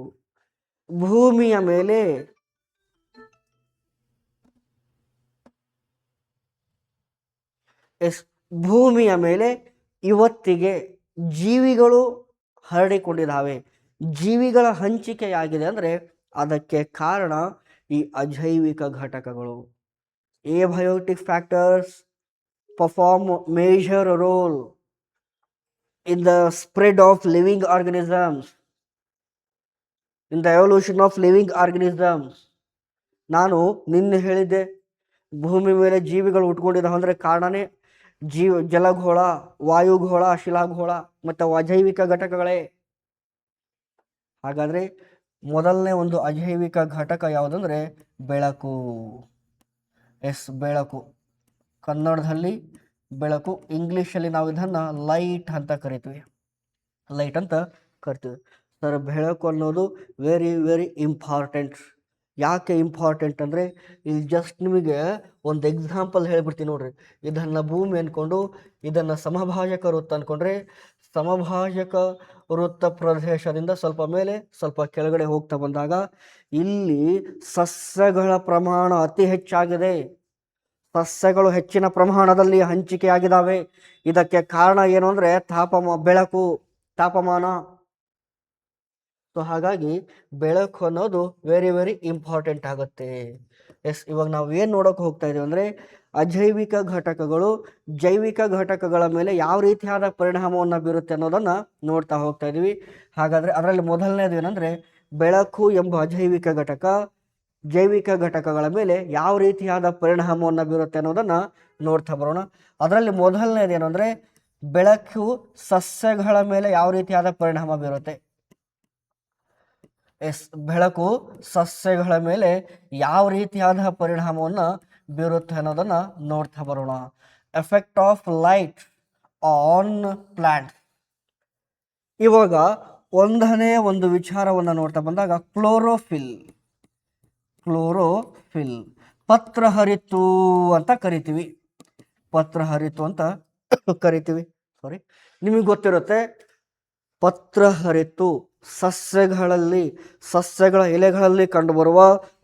ಭೂಮಿಯ ಮೇಲೆ ಭೂಮಿಯ ಮೇಲೆ ಇವತ್ತಿಗೆ ಜೀವಿಗಳು ಹರಡಿಕೊಂಡಿದ್ದಾವೆ, ಜೀವಿಗಳ ಹಂಚಿಕೆಯಾಗಿದೆ ಅಂದರೆ ಅದಕ್ಕೆ ಕಾರಣ ಈ ಅಜೈವಿಕ ಘಟಕಗಳು. ಎಬಯೋಟಿಕ್ factors perform major role in the spread of living organisms, in the evolution of living organisms. ನಾನು ನಿನ್ನೆ ಹೇಳಿದ್ದೆ, ಭೂಮಿ ಮೇಲೆ ಜೀವಿಗಳು ಹುಟ್ಕೊಂಡಿದ್ದಾವೆ ಅಂದರೆ ಕಾರಣನೇ ಜಲಗೋಳ, ವಾಯುಗೋಳ, ಶಿಲಾಗೋಳ ಮತ್ತು ಅಜೈವಿಕ ಘಟಕಗಳೇ. ಹಾಗಾದರೆ ಮೊದಲನೇ ಒಂದು ಅಜೈವಿಕ ಘಟಕ ಯಾವುದಂದರೆ ಬೆಳಕು. ಎಸ್, ಬೆಳಕು. ಕನ್ನಡದಲ್ಲಿ ಬೆಳಕು, ಇಂಗ್ಲೀಷಲ್ಲಿ ನಾವು ಇದನ್ನು ಲೈಟ್ ಅಂತ ಕರಿತೀವಿ. ಲೈಟ್ ಅಂತ ಕರಿತೀವಿ ಸರ್. ಬೆಳಕು ಅನ್ನೋದು ವೆರಿ ವೆರಿ ಇಂಪಾರ್ಟೆಂಟ್. ಯಾಕೆ ಇಂಪಾರ್ಟೆಂಟ್ ಅಂದರೆ ಇಲ್ಲಿ ಜಸ್ಟ್ ನಿಮಗೆ ಒಂದು ಎಕ್ಸಾಂಪಲ್ ಹೇಳ್ಬಿಡ್ತೀನಿ ನೋಡ್ರಿ. ಇದನ್ನು ಭೂಮಿ ಅಂದ್ಕೊಂಡು ಇದನ್ನು ಸಮಭಾಜಕ ವೃತ್ತ ಅಂದ್ಕೊಂಡ್ರೆ, ಸಮಭಾಜಕ ವೃತ್ತ ಪ್ರದೇಶದಿಂದ ಸ್ವಲ್ಪ ಮೇಲೆ ಸ್ವಲ್ಪ ಕೆಳಗಡೆ ಹೋಗ್ತಾ ಬಂದಾಗ ಇಲ್ಲಿ ಸಸ್ಯಗಳ ಪ್ರಮಾಣ ಅತಿ ಹೆಚ್ಚಾಗಿದೆ. ಸಸ್ಯಗಳು ಹೆಚ್ಚಿನ ಪ್ರಮಾಣದಲ್ಲಿ ಹಂಚಿಕೆಯಾಗಿದ್ದಾವೆ. ಇದಕ್ಕೆ ಕಾರಣ ಏನು ಅಂದರೆ ಬೆಳಕು, ತಾಪಮಾನ. ಸೊ ಹಾಗಾಗಿ ಬೆಳಕು ಅನ್ನೋದು ವೆರಿ ವೆರಿ ಇಂಪಾರ್ಟೆಂಟ್ ಆಗುತ್ತೆ. ಎಸ್, ಇವಾಗ ನಾವು ಏನು ನೋಡೋಕೆ ಹೋಗ್ತಾ ಇದೀವಿ ಅಂದರೆ ಅಜೈವಿಕ ಘಟಕಗಳು ಜೈವಿಕ ಘಟಕಗಳ ಮೇಲೆ ಯಾವ ರೀತಿಯಾದ ಪರಿಣಾಮವನ್ನು ಬೀರುತ್ತೆ ಅನ್ನೋದನ್ನು ನೋಡ್ತಾ ಹೋಗ್ತಾ ಇದೀವಿ. ಹಾಗಾದರೆ ಅದರಲ್ಲಿ ಮೊದಲನೇದು ಏನಂದರೆ ಬೆಳಕು ಎಂಬ ಅಜೈವಿಕ ಘಟಕ ಜೈವಿಕ ಘಟಕಗಳ ಮೇಲೆ ಯಾವ ರೀತಿಯಾದ ಪರಿಣಾಮವನ್ನು ಬೀರುತ್ತೆ ಅನ್ನೋದನ್ನು ನೋಡ್ತಾ ಬರೋಣ. ಅದರಲ್ಲಿ ಮೊದಲನೇದು ಏನು ಅಂದರೆ ಬೆಳಕು ಸಸ್ಯಗಳ ಮೇಲೆ ಯಾವ ರೀತಿಯಾದ ಪರಿಣಾಮ ಬೀರುತ್ತೆ. ಎಸ್, ಬೆಳಕು ಸಸ್ಯಗಳ ಮೇಲೆ ಯಾವ ರೀತಿಯಾದ ಪರಿಣಾಮವನ್ನು ಬೀರುತ್ತೆ ಅನ್ನೋದನ್ನು ನೋಡ್ತಾ ಬರೋಣ. Effect of light on plant. ಇವಾಗ ಒಂದನೇ ಒಂದು ವಿಚಾರವನ್ನು ನೋಡ್ತಾ ಬಂದಾಗ ಕ್ಲೋರೋಫಿಲ್ ಪತ್ರಹರಿತು ಅಂತ ಕರಿತೀವಿ. ಪತ್ರಹರಿತು ಅಂತ ಕರಿತೀವಿ. ನಿಮಗೆ ಗೊತ್ತಿರುತ್ತೆ, ಪತ್ರಹರಿತು ಸಸ್ಯಗಳ ಎಲೆಗಳಲ್ಲಿ ಕಂಡುಬರುವ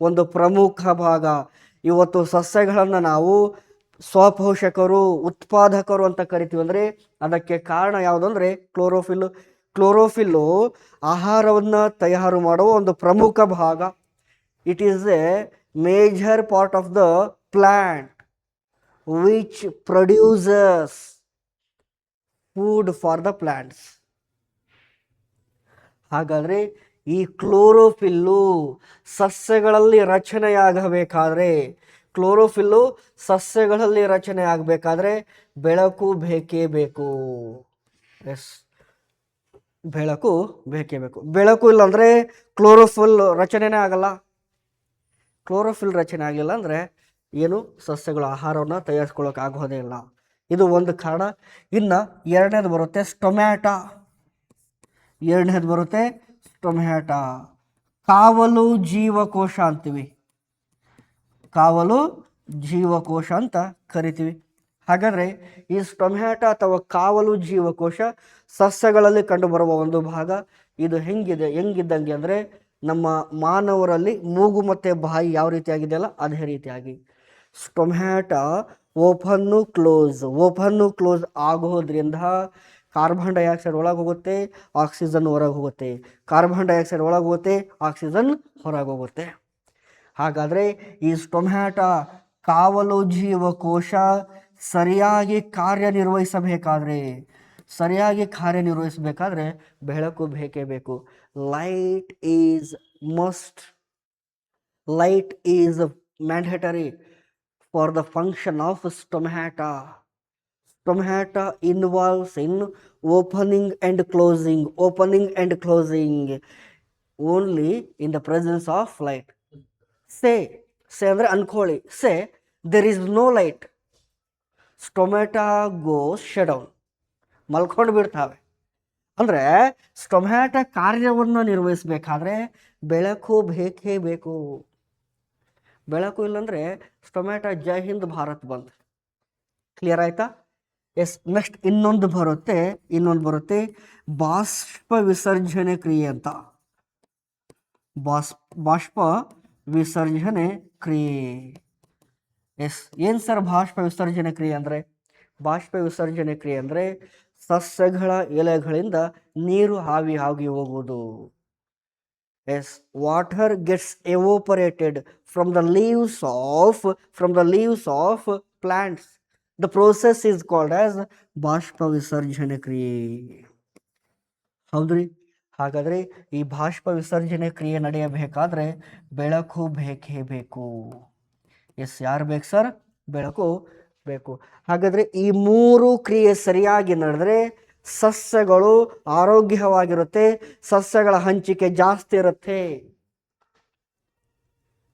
ಒಂದು ಪ್ರಮುಖ ಭಾಗ. ಇವತ್ತು ಸಸ್ಯಗಳನ್ನು ನಾವು ಸ್ವಪೋಷಕರು, ಉತ್ಪಾದಕರು ಅಂತ ಕರಿತೀವಿ. ಅಂದರೆ ಅದಕ್ಕೆ ಕಾರಣ ಯಾವುದಂದ್ರೆ ಕ್ಲೋರೋಫಿಲ್ಲು ಆಹಾರವನ್ನು ತಯಾರು ಮಾಡುವ ಒಂದು ಪ್ರಮುಖ ಭಾಗ. It is a major part of the plant which produces food for the plants. ಹಾಗಾದರೆ ಈ ಕ್ಲೋರೋಫಿಲ್ಲು ಸಸ್ಯಗಳಲ್ಲಿ ರಚನೆ ಆಗಬೇಕಾದ್ರೆ ಬೆಳಕು ಬೇಕೇ ಬೇಕು. ಎಸ್, ಬೆಳಕು ಬೇಕೇ ಬೇಕು. ಬೆಳಕು ಇಲ್ಲಾಂದರೆ ಕ್ಲೋರೋಫಿಲ್ ರಚನೆನೇ ಆಗಲ್ಲ. ಕ್ಲೋರೋಫಿಲ್ ರಚನೆ ಆಗಲಿಲ್ಲ ಅಂದರೆ ಏನು ಸಸ್ಯಗಳು ಆಹಾರವನ್ನು ತಯಾರಿಸ್ಕೊಳ್ಳೋಕೆ ಆಗೋದೇ ಇಲ್ಲ. ಇದು ಒಂದು ಕಾರಣ. ಇನ್ನು ಎರಡನೇದು ಬರುತ್ತೆ ಸ್ಟೊಮ್ಯಾಟ. ಕಾವಲು ಜೀವಕೋಶ ಅಂತೀವಿ. ಕಾವಲು ಜೀವಕೋಶ ಅಂತ ಕರಿತೀವಿ. ಹಾಗಾದರೆ ಈ ಸ್ಟೊಮ್ಯಾಟ ಅಥವಾ ಕಾವಲು ಜೀವಕೋಶ ಸಸ್ಯಗಳಲ್ಲಿ ಕಂಡುಬರುವ ಒಂದು ಭಾಗ. ಇದು ಹೆಂಗಿದ್ದಂಗೆ ಅಂದರೆ ನಮ್ಮ ಮಾನವರಲ್ಲಿ ಮೂಗು ಮತ್ತು ಬಾಯಿ ಯಾವ ರೀತಿಯಾಗಿದೆಯಲ್ಲ ಅದೇ ರೀತಿಯಾಗಿ ಸ್ಟೊಮ್ಯಾಟ ಓಪನ್ನು ಕ್ಲೋಸ್ ಆಗೋದ್ರಿಂದ ಕಾರ್ಬನ್ ಡೈಆಕ್ಸೈಡ್ ಒಳಗೆ ಹೋಗುತ್ತೆ, ಆಕ್ಸಿಜನ್ ಹೊರಗೆ ಹೋಗುತ್ತೆ. ಕಾರ್ಬನ್ ಡೈಆಕ್ಸೈಡ್ ಒಳಗೆ ಹೋಗುತ್ತೆ, ಆಕ್ಸಿಜನ್ ಹೊರಗೆ ಹೋಗುತ್ತೆ. ಹಾಗಾದರೆ ಈ ಸ್ಟೊಮ್ಯಾಟ ಕಾವಲು ಜೀವಕೋಶ ಸರಿಯಾಗಿ ಕಾರ್ಯನಿರ್ವಹಿಸಬೇಕಾದ್ರೆ ಬೆಳಕು ಬೇಕೇ ಬೇಕು. Light is mandatory for the function of stomata. Stomata involves in opening and closing only in the presence of light. Say ಅಂದ್ರೆ ಅನ್ಕೊಳ್ಳಿ, say there is no light, stomata goes shut down, ಮಲ್ಕೊಂಡು ಬಿಡ್ತಾವೆ. ಅಂದರೆ ಸ್ಟೊಮ್ಯಾಟ ಕಾರ್ಯವನ್ನು ನಿರ್ವಹಿಸಬೇಕಾದ್ರೆ ಬೆಳಕು ಬೇಕೇ ಬೇಕು. ಬೆಳಕು ಇಲ್ಲಾಂದರೆ ಸ್ಟೊಮ್ಯಾಟ ಜೈ ಹಿಂದ್ ಭಾರತ್ ಬಂದ್. ಕ್ಲಿಯರ್ ಆಯ್ತಾ? ಎಸ್, ನೆಕ್ಸ್ಟ್ ಇನ್ನೊಂದು ಬರುತ್ತೆ ಬಾಷ್ಪ ವಿಸರ್ಜನೆ ಕ್ರಿಯೆ ಅಂತ. ಬಾಷ್ಪ ವಿಸರ್ಜನೆ ಕ್ರಿಯೆ. ಎಸ್, ಏನು ಸರ್ ಬಾಷ್ಪ ವಿಸರ್ಜನೆ ಕ್ರಿಯೆ ಅಂದರೆ? ಬಾಷ್ಪ ವಿಸರ್ಜನೆ ಕ್ರಿಯೆ ಅಂದರೆ ಸಸ್ಯಗಳ ಎಲೆಗಳಿಂದ ನೀರು ಆವಿ ಹೋಗುವುದು. Yes, water gets evaporated from the leaves of plants. The process is called as ಬಾಷ್ಪ ವಿಸರ್ಜನೆ ಕ್ರಿಯೆ. ಹೌದ್ರಿ? ಹಾಗಾದರೆ ಈ ಬಾಷ್ಪ ವಿಸರ್ಜನೆ ಕ್ರಿಯೆ ನಡೆಯಬೇಕಾದ್ರೆ ಬೆಳಕು ಬೇಕೇ ಬೇಕು. ಎಸ್, ಯಾರು ಬೇಕು ಸರ್? ಬೆಳಕು ಬೇಕು. ಹಾಗಾದರೆ ಈ ಮೂರು ಕ್ರಿಯೆ ಸರಿಯಾಗಿ ನಡೆದರೆ ಸಸ್ಯಗಳು ಆರೋಗ್ಯವಾಗಿರುತ್ತೆ, ಸಸ್ಯಗಳ ಹಂಚಿಕೆ ಜಾಸ್ತಿ ಇರುತ್ತೆ.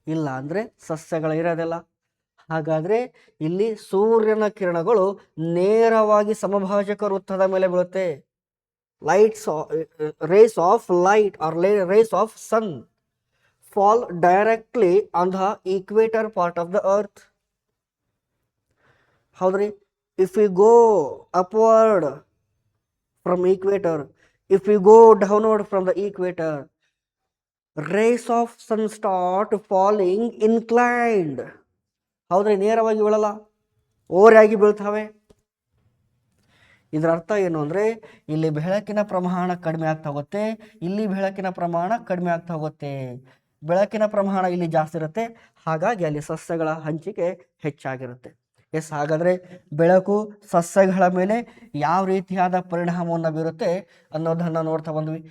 ಇಲ್ಲ ಅಂದರೆ ಸಸ್ಯಗಳು ಇರೋದಿಲ್ಲ. ಹಾಗಾದರೆ ಇಲ್ಲಿ ಸೂರ್ಯನ ಕಿರಣಗಳು ನೇರವಾಗಿ ಸಮಭಾಜಕ ವೃತ್ತದ ಮೇಲೆ ಬೀಳುತ್ತೆ. rays of light or rays of sun fall directly on the equator part of the earth. ಹೌದ್ರಿ? if we go upward from equator, if we go downward from the equator, rays of sun start falling inclined. ಹೌದ್ರಿ? ನೇರವಾಗಿ ಬೀಳಲ್ಲ, ಓರೆಯಾಗಿ ಬೀಳ್ತಾವೆ. ಇದರ ಅರ್ಥ ಏನು ಅಂದರೆ ಇಲ್ಲಿ ಬೆಳಕಿನ ಪ್ರಮಾಣ ಕಡಿಮೆ ಆಗ್ತಾ ಹೋಗುತ್ತೆ, ಇಲ್ಲಿ ಬೆಳಕಿನ ಪ್ರಮಾಣ ಕಡಿಮೆ ಆಗ್ತಾ ಹೋಗುತ್ತೆ. ಬೆಳಕಿನ ಪ್ರಮಾಣ ಇಲ್ಲಿ ಜಾಸ್ತಿ ಇರುತ್ತೆ, ಹಾಗಾಗಿ ಅಲ್ಲಿ ಸಸ್ಯಗಳ ಹಂಚಿಕೆ ಹೆಚ್ಚಾಗಿರುತ್ತೆ. ಎಸ್, ಹಾಗಾದರೆ ಬೆಳಕು ಸಸ್ಯಗಳ ಮೇಲೆ ಯಾವ ರೀತಿಯಾದ ಪರಿಣಾಮವನ್ನು ಬೀರುತ್ತೆ ಅನ್ನೋದನ್ನು ನೋಡ್ತಾ ಬಂದ್ವಿ.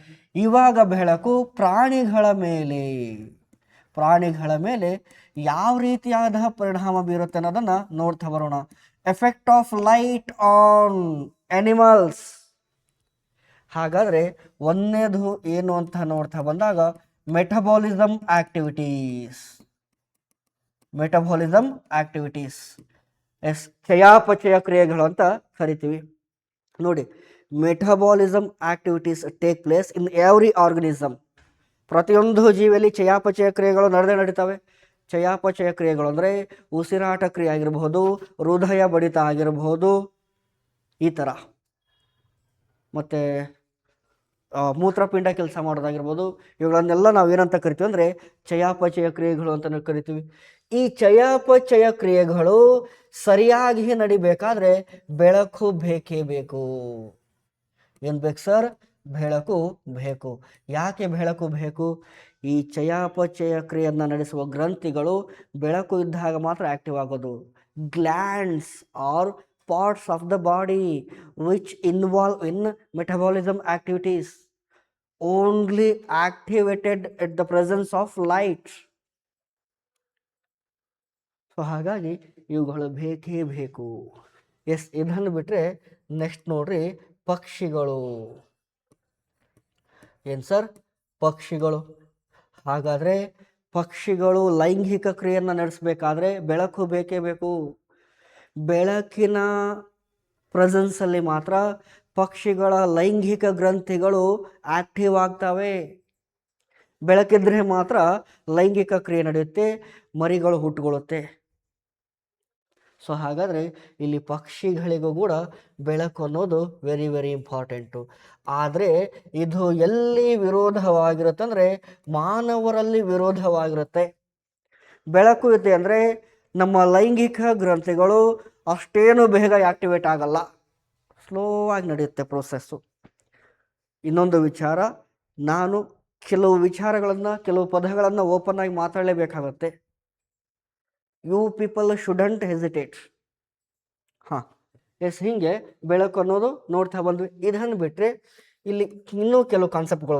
ಇವಾಗ ಬೆಳಕು ಪ್ರಾಣಿಗಳ ಮೇಲೆ ಯಾವ ರೀತಿಯಾದ ಪರಿಣಾಮ ಬೀರುತ್ತೆ ಅನ್ನೋದನ್ನು ನೋಡ್ತಾ ಬರೋಣ. Effect of light on animals. ಹಾಗಾದರೆ ಒಂದನೇದು ಏನು ಅಂತ ನೋಡ್ತಾ ಬಂದಾಗ ಮೆಟಬಾಲಿಸಮ್ ಆಕ್ಟಿವಿಟೀಸ್. ಎಸ್, ಚಯಾಪಚಯ ಕ್ರಿಯೆಗಳು ಅಂತ ಕರಿತೀವಿ. ನೋಡಿ, metabolism activities take place in every organism. ಪ್ರತಿಯೊಂದು ಜೀವಿಯಲ್ಲಿ ಚಯಾಪಚಯ ಕ್ರಿಯೆಗಳು ನಡೀತವೆ. ಚಯಾಪಚಯ ಕ್ರಿಯೆಗಳು ಅಂದರೆ ಉಸಿರಾಟ ಕ್ರಿಯೆ ಆಗಿರಬಹುದು, ಹೃದಯ ಬಡಿತ ಆಗಿರಬಹುದು, ಈ ಥರ. ಮತ್ತು ಮೂತ್ರಪಿಂಡ ಕೆಲಸ ಮಾಡೋದಾಗಿರ್ಬೋದು. ಇವುಗಳನ್ನೆಲ್ಲ ನಾವು ಏನಂತ ಕರಿತೀವಿ ಅಂದರೆ ಚಯಾಪಚಯ ಕ್ರಿಯೆಗಳು ಅಂತ ಕರಿತೀವಿ. ಈ ಚಯಾಪಚಯ ಕ್ರಿಯೆಗಳು ಸರಿಯಾಗಿ ನಡಿಬೇಕಾದ್ರೆ ಬೆಳಕು ಬೇಕೇ ಬೇಕು. ಏನು ಬೇಕು ಸರ್? ಬೆಳಕು ಬೇಕು. ಯಾಕೆ ಬೆಳಕು ಬೇಕು? ಈ ಚಯಾಪಚಯ ಕ್ರಿಯೆಯನ್ನು ನಡೆಸುವ ಗ್ರಂಥಿಗಳು ಬೆಳಕು ಇದ್ದಾಗ ಮಾತ್ರ ಆಕ್ಟಿವ್ ಆಗೋದು. Glands are parts of the body which involve in metabolism activities only activated at the presence of light. So ಹಾಗಾಗಿ ಇವುಗಳು ಬೇಕೇ ಬೇಕು. ಎಸ್, ಇದನ್ನು ಬಿಟ್ಟರೆ ನೆಕ್ಸ್ಟ್ ನೋಡ್ರಿ, ಪಕ್ಷಿಗಳು. ಏನು ಸರ್? ಪಕ್ಷಿಗಳು. ಹಾಗಾದರೆ ಪಕ್ಷಿಗಳು ಲೈಂಗಿಕ ಕ್ರಿಯೆಯನ್ನು ನಡೆಸಬೇಕಾದ್ರೆ ಬೆಳಕು ಬೇಕೇ ಬೇಕು. ಬೆಳಕಿನ ಪ್ರೆಸೆನ್ಸಲ್ಲಿ ಮಾತ್ರ ಪಕ್ಷಿಗಳ ಲೈಂಗಿಕ ಗ್ರಂಥಿಗಳು ಆಕ್ಟಿವ್ ಆಗ್ತವೆ. ಬೆಳಕಿದ್ರೆ ಮಾತ್ರ ಲೈಂಗಿಕ ಕ್ರಿಯೆ ನಡೆಯುತ್ತೆ, ಮರಿಗಳು ಹುಟ್ಟುಕೊಳ್ಳುತ್ತೆ. ಸೊ ಹಾಗಾದರೆ ಇಲ್ಲಿ ಪಕ್ಷಿಗಳಿಗೂ ಕೂಡ ಬೆಳಕು ಅನ್ನೋದು ವೆರಿ ವೆರಿ ಇಂಪಾರ್ಟೆಂಟು. ಆದರೆ ಇದು ಎಲ್ಲಿ ವಿರೋಧವಾಗಿರುತ್ತೆ ಅಂದರೆ ಮಾನವರಲ್ಲಿ ವಿರೋಧವಾಗಿರುತ್ತೆ. ಬೆಳಕು ಇದೆ ಅಂದರೆ ನಮ್ಮ ಲೈಂಗಿಕ ಗ್ರಂಥಿಗಳು ಅಷ್ಟೇನು ಬೇಗ ಆಕ್ಟಿವೇಟ್ ಆಗಲ್ಲ, ಸ್ಲೋ ಆಗಿ ನಡೆಯುತ್ತೆ ಪ್ರೋಸೆಸ್ಸು. ಇನ್ನೊಂದು ವಿಚಾರ, ನಾನು ಕೆಲವು ವಿಚಾರಗಳನ್ನು, ಕೆಲವು ಪದಗಳನ್ನು ಓಪನ್ ಆಗಿ ಮಾತಾಡಲೇಬೇಕಾಗತ್ತೆ. You people shouldn't hesitate. ಹಾಂ, ಎಸ್, ಹೀಗೆ ಬೆಳಕು ಅನ್ನೋದು ನೋಡ್ತಾ ಬಂದ್ವಿ. ಇದನ್ನು ಬಿಟ್ಟರೆ ಇಲ್ಲಿ ಇನ್ನೂ ಕೆಲವು ಕಾನ್ಸೆಪ್ಟ್ಗಳು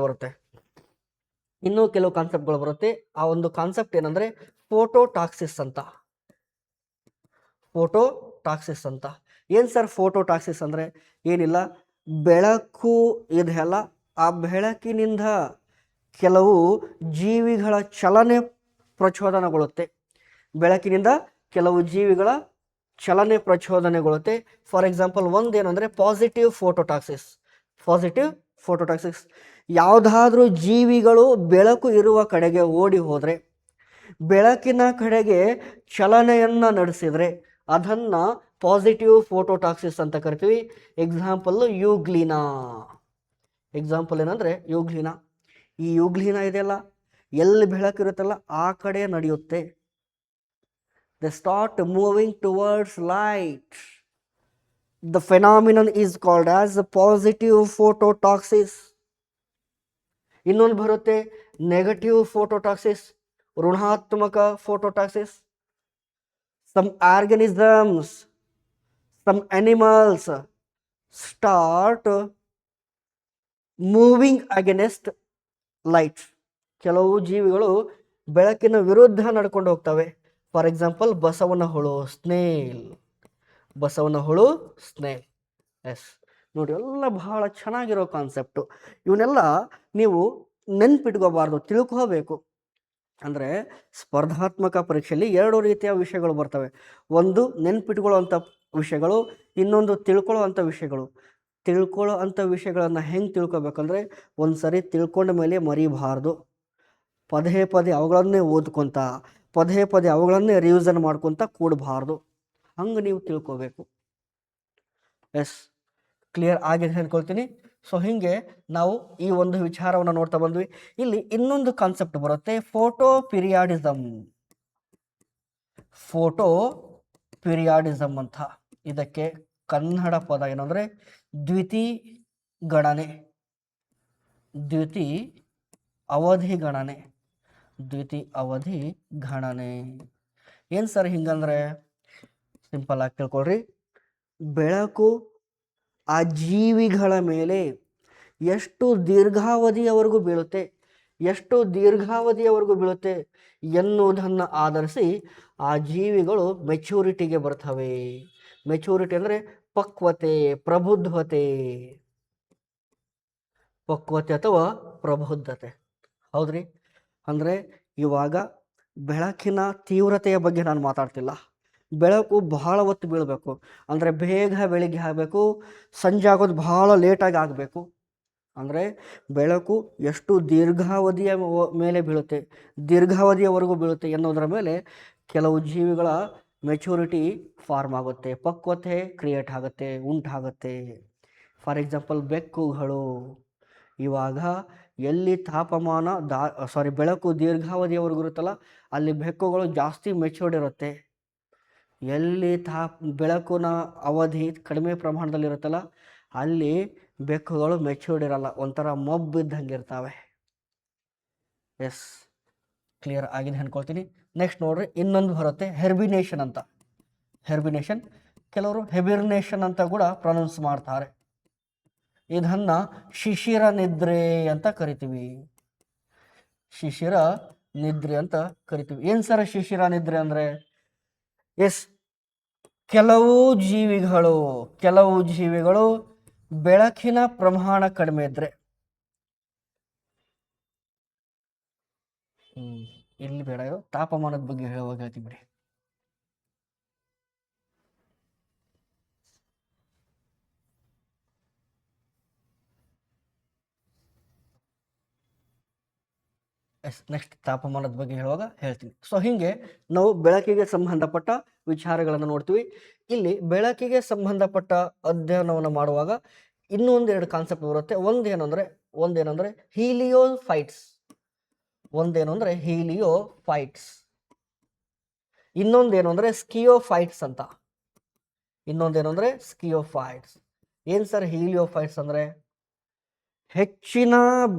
ಬರುತ್ತೆ. ಆ ಒಂದು ಕಾನ್ಸೆಪ್ಟ್ ಏನಂದರೆ ಫೋಟೋಟಾಕ್ಸಿಸ್ ಅಂತ. ಏನು ಸರ್ ಫೋಟೋಟಾಕ್ಸಿಸ್ ಅಂದರೆ? ಏನಿಲ್ಲ, ಬೆಳಕು ಇದೆಯಲ್ಲ, ಆ ಬೆಳಕಿನಿಂದ ಕೆಲವು ಜೀವಿಗಳ ಚಲನೆ ಪ್ರಚೋದನೆಗೊಳ್ಳುತ್ತೆ. ಫಾರ್ ಎಕ್ಸಾಂಪಲ್, ಒಂದೇನೆಂದರೆ ಪಾಸಿಟಿವ್ ಫೋಟೋಟಾಕ್ಸಿಸ್. ಯಾವುದಾದ್ರೂ ಜೀವಿಗಳು ಬೆಳಕು ಇರುವ ಕಡೆಗೆ ಓಡಿ ಹೋದರೆ, ಬೆಳಕಿನ ಕಡೆಗೆ ಚಲನೆಯನ್ನು ನಡೆಸಿದರೆ ಅದನ್ನು ಪಾಸಿಟಿವ್ ಫೋಟೋಟಾಕ್ಸಿಸ್ ಅಂತ ಕರಿತೀವಿ. ಎಕ್ಸಾಂಪಲ್ ಏನಂದರೆ ಯೂಗ್ಲಿನಾ. ಈ ಯೂಗ್ಲಿನಾ ಇದೆಯಲ್ಲ, ಎಲ್ಲಿ ಬೆಳಕಿರುತ್ತಲ್ಲ ಆ ಕಡೆ ನಡೆಯುತ್ತೆ. They start moving towards light. The phenomenon is called as positive phototaxis. ಇನ್ನೊಂದು ಬರುತ್ತೆ ನೆಗೆಟಿವ್ ಫೋಟೋಟಾಕ್ಸಿಸ್, ಋಣಾತ್ಮಕ ಫೋಟೋಟಾಕ್ಸಿಸ್. Some organisms, some animals start moving against light. ಕೆಲವು ಜೀವಿಗಳು ಬೆಳಕಿನ ವಿರುದ್ಧ ನಡ್ಕೊಂಡು ಹೋಗ್ತವೆ. ಫಾರ್ ಎಕ್ಸಾಂಪಲ್, ಬಸವನ ಹುಳು ಸ್ನೇಲ್. ಎಸ್, ನೋಡಿ, ಎಲ್ಲ ಬಹಳ ಚೆನ್ನಾಗಿರೋ ಕಾನ್ಸೆಪ್ಟು. ಇವನ್ನೆಲ್ಲ ನೀವು ನೆನ್ಪಿಟ್ಕೋಬಾರ್ದು, ತಿಳ್ಕೋಬೇಕು. ಅಂದರೆ ಸ್ಪರ್ಧಾತ್ಮಕ ಪರೀಕ್ಷೆಯಲ್ಲಿ ಎರಡು ರೀತಿಯ ವಿಷಯಗಳು ಬರ್ತವೆ. ಒಂದು ನೆನ್ಪಿಟ್ಕೊಳ್ಳುವಂಥ ವಿಷಯಗಳು, ಇನ್ನೊಂದು ತಿಳ್ಕೊಳ್ಳೋ ಅಂಥ ವಿಷಯಗಳನ್ನು ಹೆಂಗೆ ತಿಳ್ಕೊಬೇಕಂದ್ರೆ, ಒಂದು ಸರಿ ತಿಳ್ಕೊಂಡ ಮೇಲೆ ಮರಿಬಾರ್ದು. ಪದೇ ಅವುಗಳನ್ನೇ ಓದ್ಕೊತ, ಪದೇ ಅವುಗಳನ್ನೇ ರಿವಿಷನ್ ಮಾಡ್ಕೊತ ಕೂಡಬಾರ್ದು. ಹಂಗೆ ನೀವು ತಿಳ್ಕೋಬೇಕು. ಎಸ್, ಕ್ಲಿಯರ್ ಆಗಿದೆ ಅಂದ್ಕೊಳ್ತೀನಿ. ಸೊ ಹೀಗೆ ನಾವು ಈ ಒಂದು ವಿಚಾರವನ್ನು ನೋಡ್ತಾ ಬಂದ್ವಿ. ಇಲ್ಲಿ ಇನ್ನೊಂದು ಕಾನ್ಸೆಪ್ಟ್ ಬರುತ್ತೆ, ಫೋಟೋ ಪಿರಿಯಾಡಿಸಮ್ ಅಂತ. ಇದಕ್ಕೆ ಕನ್ನಡ ಪದ ಏನಂದರೆ ದ್ವಿತಿ ಅವಧಿ ಗಣನೆ. ಏನು ಸರ್ ಹಿಂಗಂದ್ರೆ? ಸಿಂಪಲ್ ಆಗಿ ತಿಳ್ಕೊಳ್ರಿ. ಬೆಳಕು ಆ ಜೀವಿಗಳ ಮೇಲೆ ಎಷ್ಟು ದೀರ್ಘಾವಧಿಯವರೆಗೂ ಬೀಳುತ್ತೆ ಎನ್ನುವುದನ್ನು ಆಧರಿಸಿ ಆ ಜೀವಿಗಳು ಮೆಚೂರಿಟಿಗೆ ಬರ್ತವೆ. ಮೆಚೂರಿಟಿ ಅಂದರೆ ಪಕ್ವತೆ ಅಥವಾ ಪ್ರಬುದ್ಧತೆ. ಹೌದ್ರಿ? ಅಂದರೆ ಇವಾಗ ಬೆಳಕಿನ ತೀವ್ರತೆಯ ಬಗ್ಗೆ ನಾನು ಮಾತಾಡ್ತಿಲ್ಲ. ಬೆಳಕು ಬಹಳ ಹೊತ್ತು ಬೀಳಬೇಕು ಅಂದರೆ ಬೇಗ ಬೆಳಿಗ್ಗೆ ಆಗಬೇಕು, ಸಂಜೆ ಆಗೋದು ಬಹಳ ಲೇಟಾಗಿ ಆಗಬೇಕು. ಅಂದರೆ ಬೆಳಕು ಎಷ್ಟು ದೀರ್ಘಾವಧಿಯವರೆಗೂ ಬೀಳುತ್ತೆ ಎನ್ನುವುದರ ಮೇಲೆ ಕೆಲವು ಜೀವಿಗಳ ಮೆಚೂರಿಟಿ ಫಾರ್ಮ್ ಆಗುತ್ತೆ, ಪಕ್ವತೆ ಕ್ರಿಯೇಟ್ ಆಗುತ್ತೆ, ಉಂಟಾಗುತ್ತೆ. ಫಾರ್ ಎಕ್ಸಾಂಪಲ್, ಬೆಕ್ಕುಗಳು ಇವಾಗ ಎಲ್ಲಿ ಬೆಳಕು ದೀರ್ಘಾವಧಿಯವರೆಗೂ ಇರುತ್ತಲ್ಲ ಅಲ್ಲಿ ಬೆಕ್ಕುಗಳು ಜಾಸ್ತಿ ಮೆಚೂರ್ಡ್ ಇರುತ್ತೆ. ಎಲ್ಲಿ ಬೆಳಕಿನ ಅವಧಿ ಕಡಿಮೆ ಪ್ರಮಾಣದಲ್ಲಿರುತ್ತಲ್ಲ ಅಲ್ಲಿ ಬೆಕ್ಕುಗಳು ಮೆಚೂರ್ಡ್ ಇರಲ್ಲ, ಒಂಥರ ಮೊಬ್ಬಿದ್ದಂಗೆ ಇರ್ತವೆ. ಎಸ್, ಕ್ಲಿಯರ್ ಆಗಿದೆ ಅಂದ್ಕೊಳ್ತೀನಿ. ನೆಕ್ಸ್ಟ್ ನೋಡ್ರಿ, ಇನ್ನೊಂದು ಬರುತ್ತೆ ಹೆರ್ಬಿನೇಷನ್ ಅಂತ. ಕೆಲವರು ಹೆಬಿರ್ನೇಷನ್ ಅಂತ ಕೂಡ ಪ್ರೊನೌನ್ಸ್ ಮಾಡ್ತಾರೆ. ಇದನ್ನು ಶಿಶಿರ ನಿದ್ರೆ ಅಂತ ಕರಿತೀವಿ. ಏನು ಸರ್ ಶಿಶಿರ ನಿದ್ರೆ ಅಂದರೆ? ಎಸ್, ಕೆಲವು ಜೀವಿಗಳು ಬೆಳಕಿನ ಪ್ರಮಾಣ ಕಡಿಮೆ ಇದ್ರೆ, ಇಲ್ಲಿ ಬೇಡ, ತಾಪಮಾನದ ಬಗ್ಗೆ ಹೇಳುವಾಗ ಹೇಳ್ತೀನಿ ಬಿಡಿ. ನೆಕ್ಸ್ಟ್ ತಾಪಮಾನದ ಬಗ್ಗೆ ಹೇಳುವಾಗ ಹೇಳ್ತೀನಿ. ಸೊ ಹೀಗೆ ನಾವು ಬೆಳಕಿಗೆ ಸಂಬಂಧಪಟ್ಟ ವಿಚಾರಗಳನ್ನು ನೋಡ್ತೀವಿ. ಇಲ್ಲಿ ಬೆಳಕಿಗೆ ಸಂಬಂಧಪಟ್ಟ ಅಧ್ಯಯನವನ್ನು ಮಾಡುವಾಗ ಇನ್ನೊಂದು ಎರಡು ಕಾನ್ಸೆಪ್ಟ್ ಬರುತ್ತೆ. ಒಂದೇನಂದ್ರೆ ಹೀಲಿಯೋಫೈಟ್ಸ್. ಇನ್ನೊಂದೇನು ಅಂದರೆ ಸ್ಕಿಯೋಫೈಟ್ಸ್ ಅಂತ. ಏನು ಸರ್ ಹೀಲಿಯೋಫೈಟ್ಸ್ ಅಂದರೆ? ಹೆಚ್ಚಿನ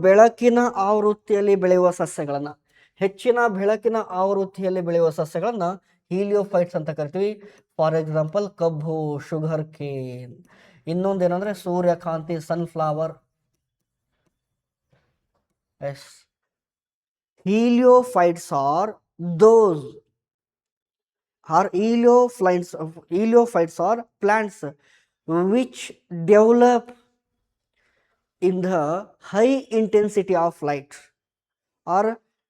ಬೆಳಕಿನ ಆವೃತ್ತಿಯಲ್ಲಿ ಬೆಳೆಯುವ ಸಸ್ಯಗಳನ್ನು, ಹೆಚ್ಚಿನ ಬೆಳಕಿನ ಆವೃತ್ತಿಯಲ್ಲಿ ಬೆಳೆಯುವ ಸಸ್ಯಗಳನ್ನು ಹೀಲಿಯೋಫೈಟ್ಸ್ ಅಂತ ಕರಿತೀವಿ. ಫಾರ್ ಎಕ್ಸಾಂಪಲ್ ಕಬ್ಬು, ಶುಗರ್ ಕೇನ್. ಇನ್ನೊಂದೇನಂದ್ರೆ ಸೂರ್ಯಕಾಂತಿ, sunflower. Yes, heliophytes are those heliophytes are plants which develop in the high intensity of light or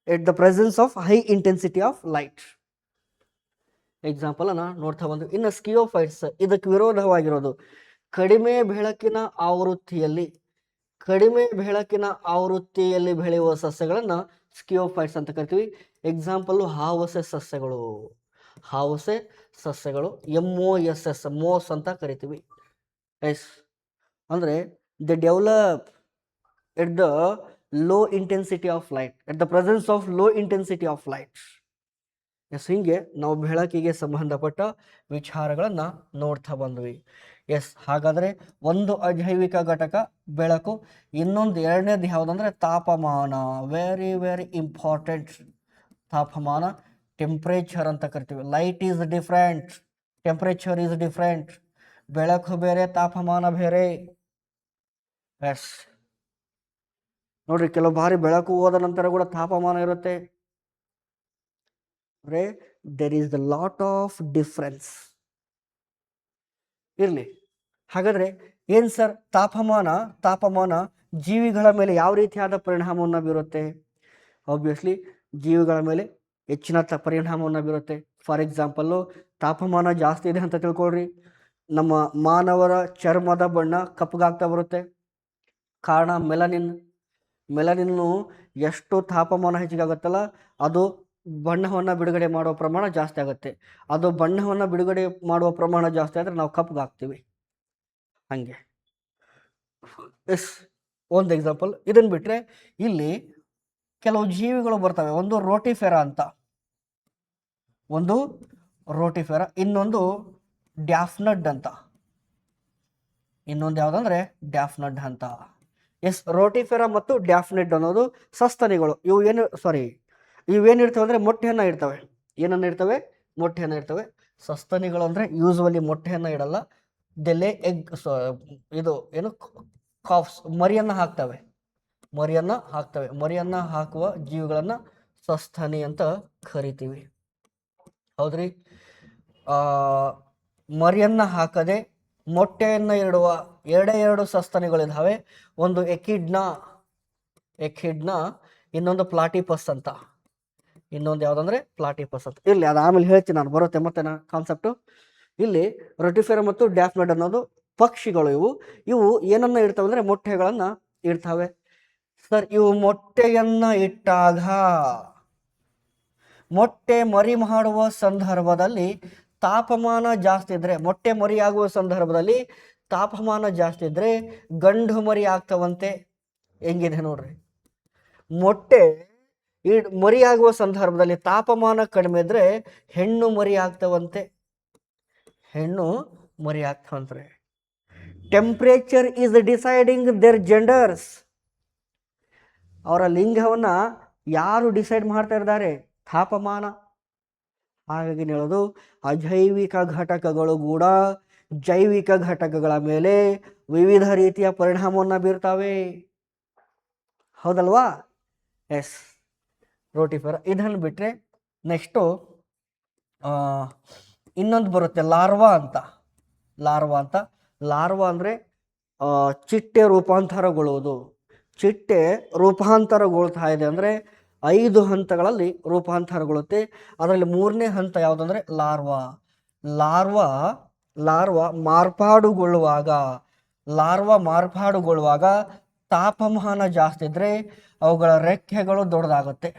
at the presence of high intensity of light. Example ಅನ್ನ ನೋಡ್ತಾ ಬಂದ್ವಿ. ಇನ್ನು ಸ್ಕಿಯೋಫೈಟ್ಸ್ ಇದಕ್ಕೆ ವಿರೋಧವಾಗಿರೋದು, ಕಡಿಮೆ ಬೆಳಕಿನ ಆವೃತ್ತಿಯಲ್ಲಿ ಬೆಳೆಯುವ ಸಸ್ಯಗಳನ್ನು ಸ್ಕಿಯೋಫೈಟ್ಸ್ ಅಂತ ಕರಿತೀವಿ. ಎಕ್ಸಾಂಪಲ್ ಹಾವಸೆ ಸಸ್ಯಗಳು MOSS ಮೋಸ್ ಅಂತ ಕರಿತೀವಿ. ಎಸ್, ಅಂದರೆ they develop at the low intensity of light, at the presence of low intensity of light. Yes, ಹಿಂಗೆ ನಾವು ಬೆಳಕಿಗೆ ಸಂಬಂಧಪಟ್ಟ ವಿಚಾರಗಳನ್ನು ನೋಡ್ತಾ ಬಂದ್ವಿ. ಎಸ್, ಹಾಗಾದರೆ ಒಂದು ಅಜೈವಿಕ ಘಟಕ ಬೆಳಕು, ಇನ್ನೊಂದು ಎರಡನೇದು ಯಾವುದಂದ್ರೆ ತಾಪಮಾನ. Very very important. ತಾಪಮಾನ, ಟೆಂಪ್ರೇಚರ್ ಅಂತ ಕರಿತೀವಿ. Light is different, temperature is different. ಬೆಳಕು ಬೇರೆ, ತಾಪಮಾನ ಬೇರೆ. ಎಸ್, ನೋಡ್ರಿ, ಕೆಲವು ಬಾರಿ ಬೆಳಕು ಹೋದ ನಂತರ ಕೂಡ ತಾಪಮಾನ ಇರುತ್ತೆ. There is the lot of difference. ಇರಲಿ, ಹಾಗಾದ್ರೆ ಏನು ಸರ್ ತಾಪಮಾನ ಜೀವಿಗಳ ಮೇಲೆ ಯಾವ ರೀತಿಯಾದ ಪರಿಣಾಮವನ್ನು ಬೀರುತ್ತೆ? ಆಬ್ವಿಯಸ್ಲಿ ಜೀವಿಗಳ ಮೇಲೆ ಹೆಚ್ಚಿನ ಪರಿಣಾಮವನ್ನು ಬೀರುತ್ತೆ. ಫಾರ್ ಎಕ್ಸಾಂಪಲ್ಲು, ತಾಪಮಾನ ಜಾಸ್ತಿ ಇದೆ ಅಂತ ತಿಳ್ಕೊಳ್ರಿ, ನಮ್ಮ ಮಾನವರ ಚರ್ಮದ ಬಣ್ಣ ಕಪ್ಪಗಾಗ್ತಾ ಬರುತ್ತೆ. ಕಾರಣ ಮೆಲನಿನ್ನು ಎಷ್ಟು ತಾಪಮಾನ ಹೆಚ್ಚಿಗಾಗುತ್ತಲ್ಲ, ಅದು ಬಣ್ಣವನ್ನು ಬಿಡುಗಡೆ ಮಾಡುವ ಪ್ರಮಾಣ ಜಾಸ್ತಿ ಆಗುತ್ತೆ. ಅದು ಬಣ್ಣವನ್ನು ಬಿಡುಗಡೆ ಮಾಡುವ ಪ್ರಮಾಣ ಜಾಸ್ತಿ ಆದರೆ ನಾವು ಕಪ್ಪಗಾಗ್ತೀವಿ. ಹಂಗೆ. ಎಸ್, ಒಂದು ಎಕ್ಸಾಂಪಲ್. ಇದನ್ನು ಬಿಟ್ಟರೆ ಇಲ್ಲಿ ಕೆಲವು ಜೀವಿಗಳು ಬರ್ತವೆ. ಒಂದು ರೋಟಿಫೆರಾ ಅಂತ, ಇನ್ನೊಂದು ಡ್ಯಾಫ್ನಡ್ ಅಂತ, ಇನ್ನೊಂದು ಯಾವುದಂದ್ರೆ ಡ್ಯಾಫ್ನಡ್ ಅಂತ. ಎಸ್, ರೋಟಿಫೆರಾ ಮತ್ತು ಡ್ಯಾಫ್ನಡ್ ಅನ್ನೋದು ಸಸ್ತನಿಗಳು. ಇವೇನಿರ್ತವೆ ಅಂದರೆ ಮೊಟ್ಟೆಯನ್ನು ಇರ್ತವೆ. ಏನನ್ನು ಇರ್ತವೆ? ಮೊಟ್ಟೆಯನ್ನು ಇರ್ತವೆ. ಸಸ್ತನಿಗಳು ಅಂದರೆ ಯೂಸ್ವಲಿ ಮೊಟ್ಟೆಯನ್ನು ಇಡಲ್ಲ, ದೆಲೆ ಎಗ್, ಕಾಫ್ಸ್, ಮರಿಯನ್ನು ಹಾಕ್ತವೆ. ಮರಿಯನ್ನು ಹಾಕುವ ಜೀವಿಗಳನ್ನು ಸಸ್ತನಿ ಅಂತ ಕರಿತೀವಿ. ಹೌದ್ರಿ. ಮರಿಯನ್ನು ಹಾಕದೆ ಮೊಟ್ಟೆಯನ್ನು ಇಡುವ ಎರಡು ಸಸ್ತನಿಗಳಿದ್ದಾವೆ. ಒಂದು ಎಕಿಡ್ನ, ಇನ್ನೊಂದು ಪ್ಲಾಟಿಪಸ್ ಅಂತ. ಇನ್ನೊಂದು ಯಾವುದಂದ್ರೆ ಪ್ಲಾಟಿಪಸ್ ಅಂತ. ಇರಲಿ, ಅದು ಆಮೇಲೆ ಹೇಳ್ತೀನಿ ನಾನು, ಬರುತ್ತೆ ಮತ್ತೆ ಕಾನ್ಸೆಪ್ಟು. ಇಲ್ಲಿ ರೋಟಿಫೆರಾ ಮತ್ತು ಡ್ಯಾಫ್ನಡ್ ಅನ್ನೋದು ಪಕ್ಷಿಗಳು. ಇವು ಏನನ್ನ ಇಡ್ತವೆ ಅಂದರೆ ಮೊಟ್ಟೆಗಳನ್ನು ಇಡ್ತವೆ. ಸರ್, ಇವು ಮೊಟ್ಟೆಯನ್ನು ಇಟ್ಟಾಗ ಮೊಟ್ಟೆ ಮರಿ ಮಾಡುವ ಸಂದರ್ಭದಲ್ಲಿ ತಾಪಮಾನ ಜಾಸ್ತಿ ಇದ್ರೆ, ಮೊಟ್ಟೆ ಮರಿಯಾಗುವ ಸಂದರ್ಭದಲ್ಲಿ ತಾಪಮಾನ ಜಾಸ್ತಿ ಇದ್ರೆ ಗಂಡು ಮರಿ ಆಗ್ತವಂತೆ. ಹೆಂಗಿದೆ ನೋಡ್ರಿ, ಮೊಟ್ಟೆ ಮರಿಯಾಗುವ ಸಂದರ್ಭದಲ್ಲಿ ತಾಪಮಾನ ಕಡಿಮೆ ಇದ್ರೆ ಹೆಣ್ಣು ಮರಿ ಆಗ್ತವಂತೆ. Temperature is deciding their genders. ಅವರ ಲಿಂಗವನ್ನ ಯಾರು ಡಿಸೈಡ್ ಮಾಡ್ತಾ ಇದ್ದಾರೆ? ತಾಪಮಾನ. ಹಾಗಾಗಿ ಹೇಳೋದು, ಅಜೈವಿಕ ಘಟಕಗಳು ಕೂಡ ಜೈವಿಕ ಘಟಕಗಳ ಮೇಲೆ ವಿವಿಧ ರೀತಿಯ ಪರಿಣಾಮವನ್ನು ಬೀರ್ತಾವೆ. ಹೌದಲ್ವಾ? ಎಸ್, ರೋಟಿಫೆರಾ. ಇದನ್ನು ಬಿಟ್ಟರೆ ನೆಕ್ಸ್ಟು ಇನ್ನೊಂದು ಬರುತ್ತೆ, ಲಾರ್ವಾ ಅಂತ. ಲಾರ್ವಾ ಅಂದರೆ ಚಿಟ್ಟೆ ರೂಪಾಂತರಗೊಳ್ಳುವುದು. ಚಿಟ್ಟೆ ರೂಪಾಂತರಗೊಳ್ತಾ ಇದೆ ಅಂದರೆ 5 ಹಂತಗಳಲ್ಲಿ ರೂಪಾಂತರಗೊಳ್ಳುತ್ತೆ. ಅದರಲ್ಲಿ 3ನೇ ಹಂತ ಯಾವುದಂದ್ರೆ ಲಾರ್ವಾ ಮಾರ್ಪಾಡುಗೊಳ್ಳುವಾಗ ತಾಪಮಾನ ಜಾಸ್ತಿ ಇದ್ರೆ ಅವುಗಳ ರೆಕ್ಕೆಗಳು ದೊಡ್ಡದಾಗುತ್ತೆ.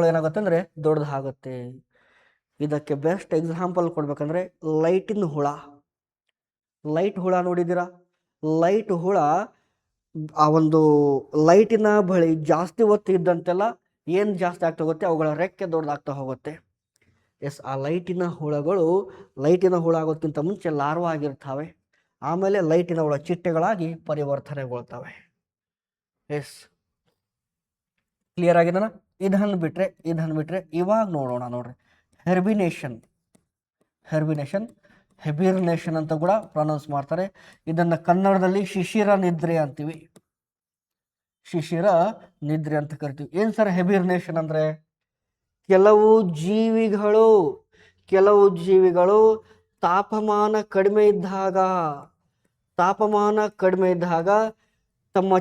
ಏನಾಗುತ್ತೆ ಅಂದರೆ ದೊಡ್ಡದಾಗುತ್ತೆ. ಇದಕ್ಕೆ ಬೆಸ್ಟ್ ಎಕ್ಸಾಂಪಲ್ ಕೊಡ್ಬೇಕಂದ್ರೆ ಲೈಟಿನ ಹುಳ. ಲೈಟ್ ಹುಳ ನೋಡಿದ್ದೀರಾ? ಲೈಟ್ ಹುಳ ಆ ಒಂದು ಲೈಟಿನ ಬಳಿ ಜಾಸ್ತಿ ಹೊತ್ತು ಇದ್ದಂತೆಲ್ಲ ಏನು ಜಾಸ್ತಿ ಆಗ್ತಾ ಹೋಗುತ್ತೆ, ಅವುಗಳ ರೆಕ್ಕೆ ದೊಡ್ಡದಾಗ್ತಾ ಹೋಗುತ್ತೆ. ಎಸ್, ಆ ಲೈಟಿನ ಹುಳ ಆಗೋಕ್ಕಿಂತ ಮುಂಚೆ ಲಾರ್ವಾ ಆಗಿರ್ತವೆ. ಆಮೇಲೆ ಲೈಟಿನ ಒಳ ಚಿಟ್ಟೆಗಳಾಗಿ ಪರಿವರ್ತನೆಗೊಳ್ತವೆ. S, clear ಆಗಿದೆನಾ? ಇದನ್ನು ಬಿಟ್ರೆ ಇವಾಗ ನೋಡೋಣ ನೋಡ್ರಿ, ಹೆಬಿರ್ನೇಷನ್ ಅಂತ ಕೂಡ ಪ್ರೊನೌನ್ಸ್ ಮಾಡ್ತಾರೆ. ಇದನ್ನ ಕನ್ನಡದಲ್ಲಿ ಶಿಶಿರ ನಿದ್ರೆ ಅಂತೀವಿ, ಶಿಶಿರ ನಿದ್ರೆ ಅಂತ ಕರಿತೀವಿ. ಏನ್ ಸರ್ ಹೆಬಿರ್ನೇಷನ್ ಅಂದ್ರೆ? ಕೆಲವು ಜೀವಿಗಳು ತಾಪಮಾನ ಕಡಿಮೆ ಇದ್ದಾಗ ತಮ್ಮ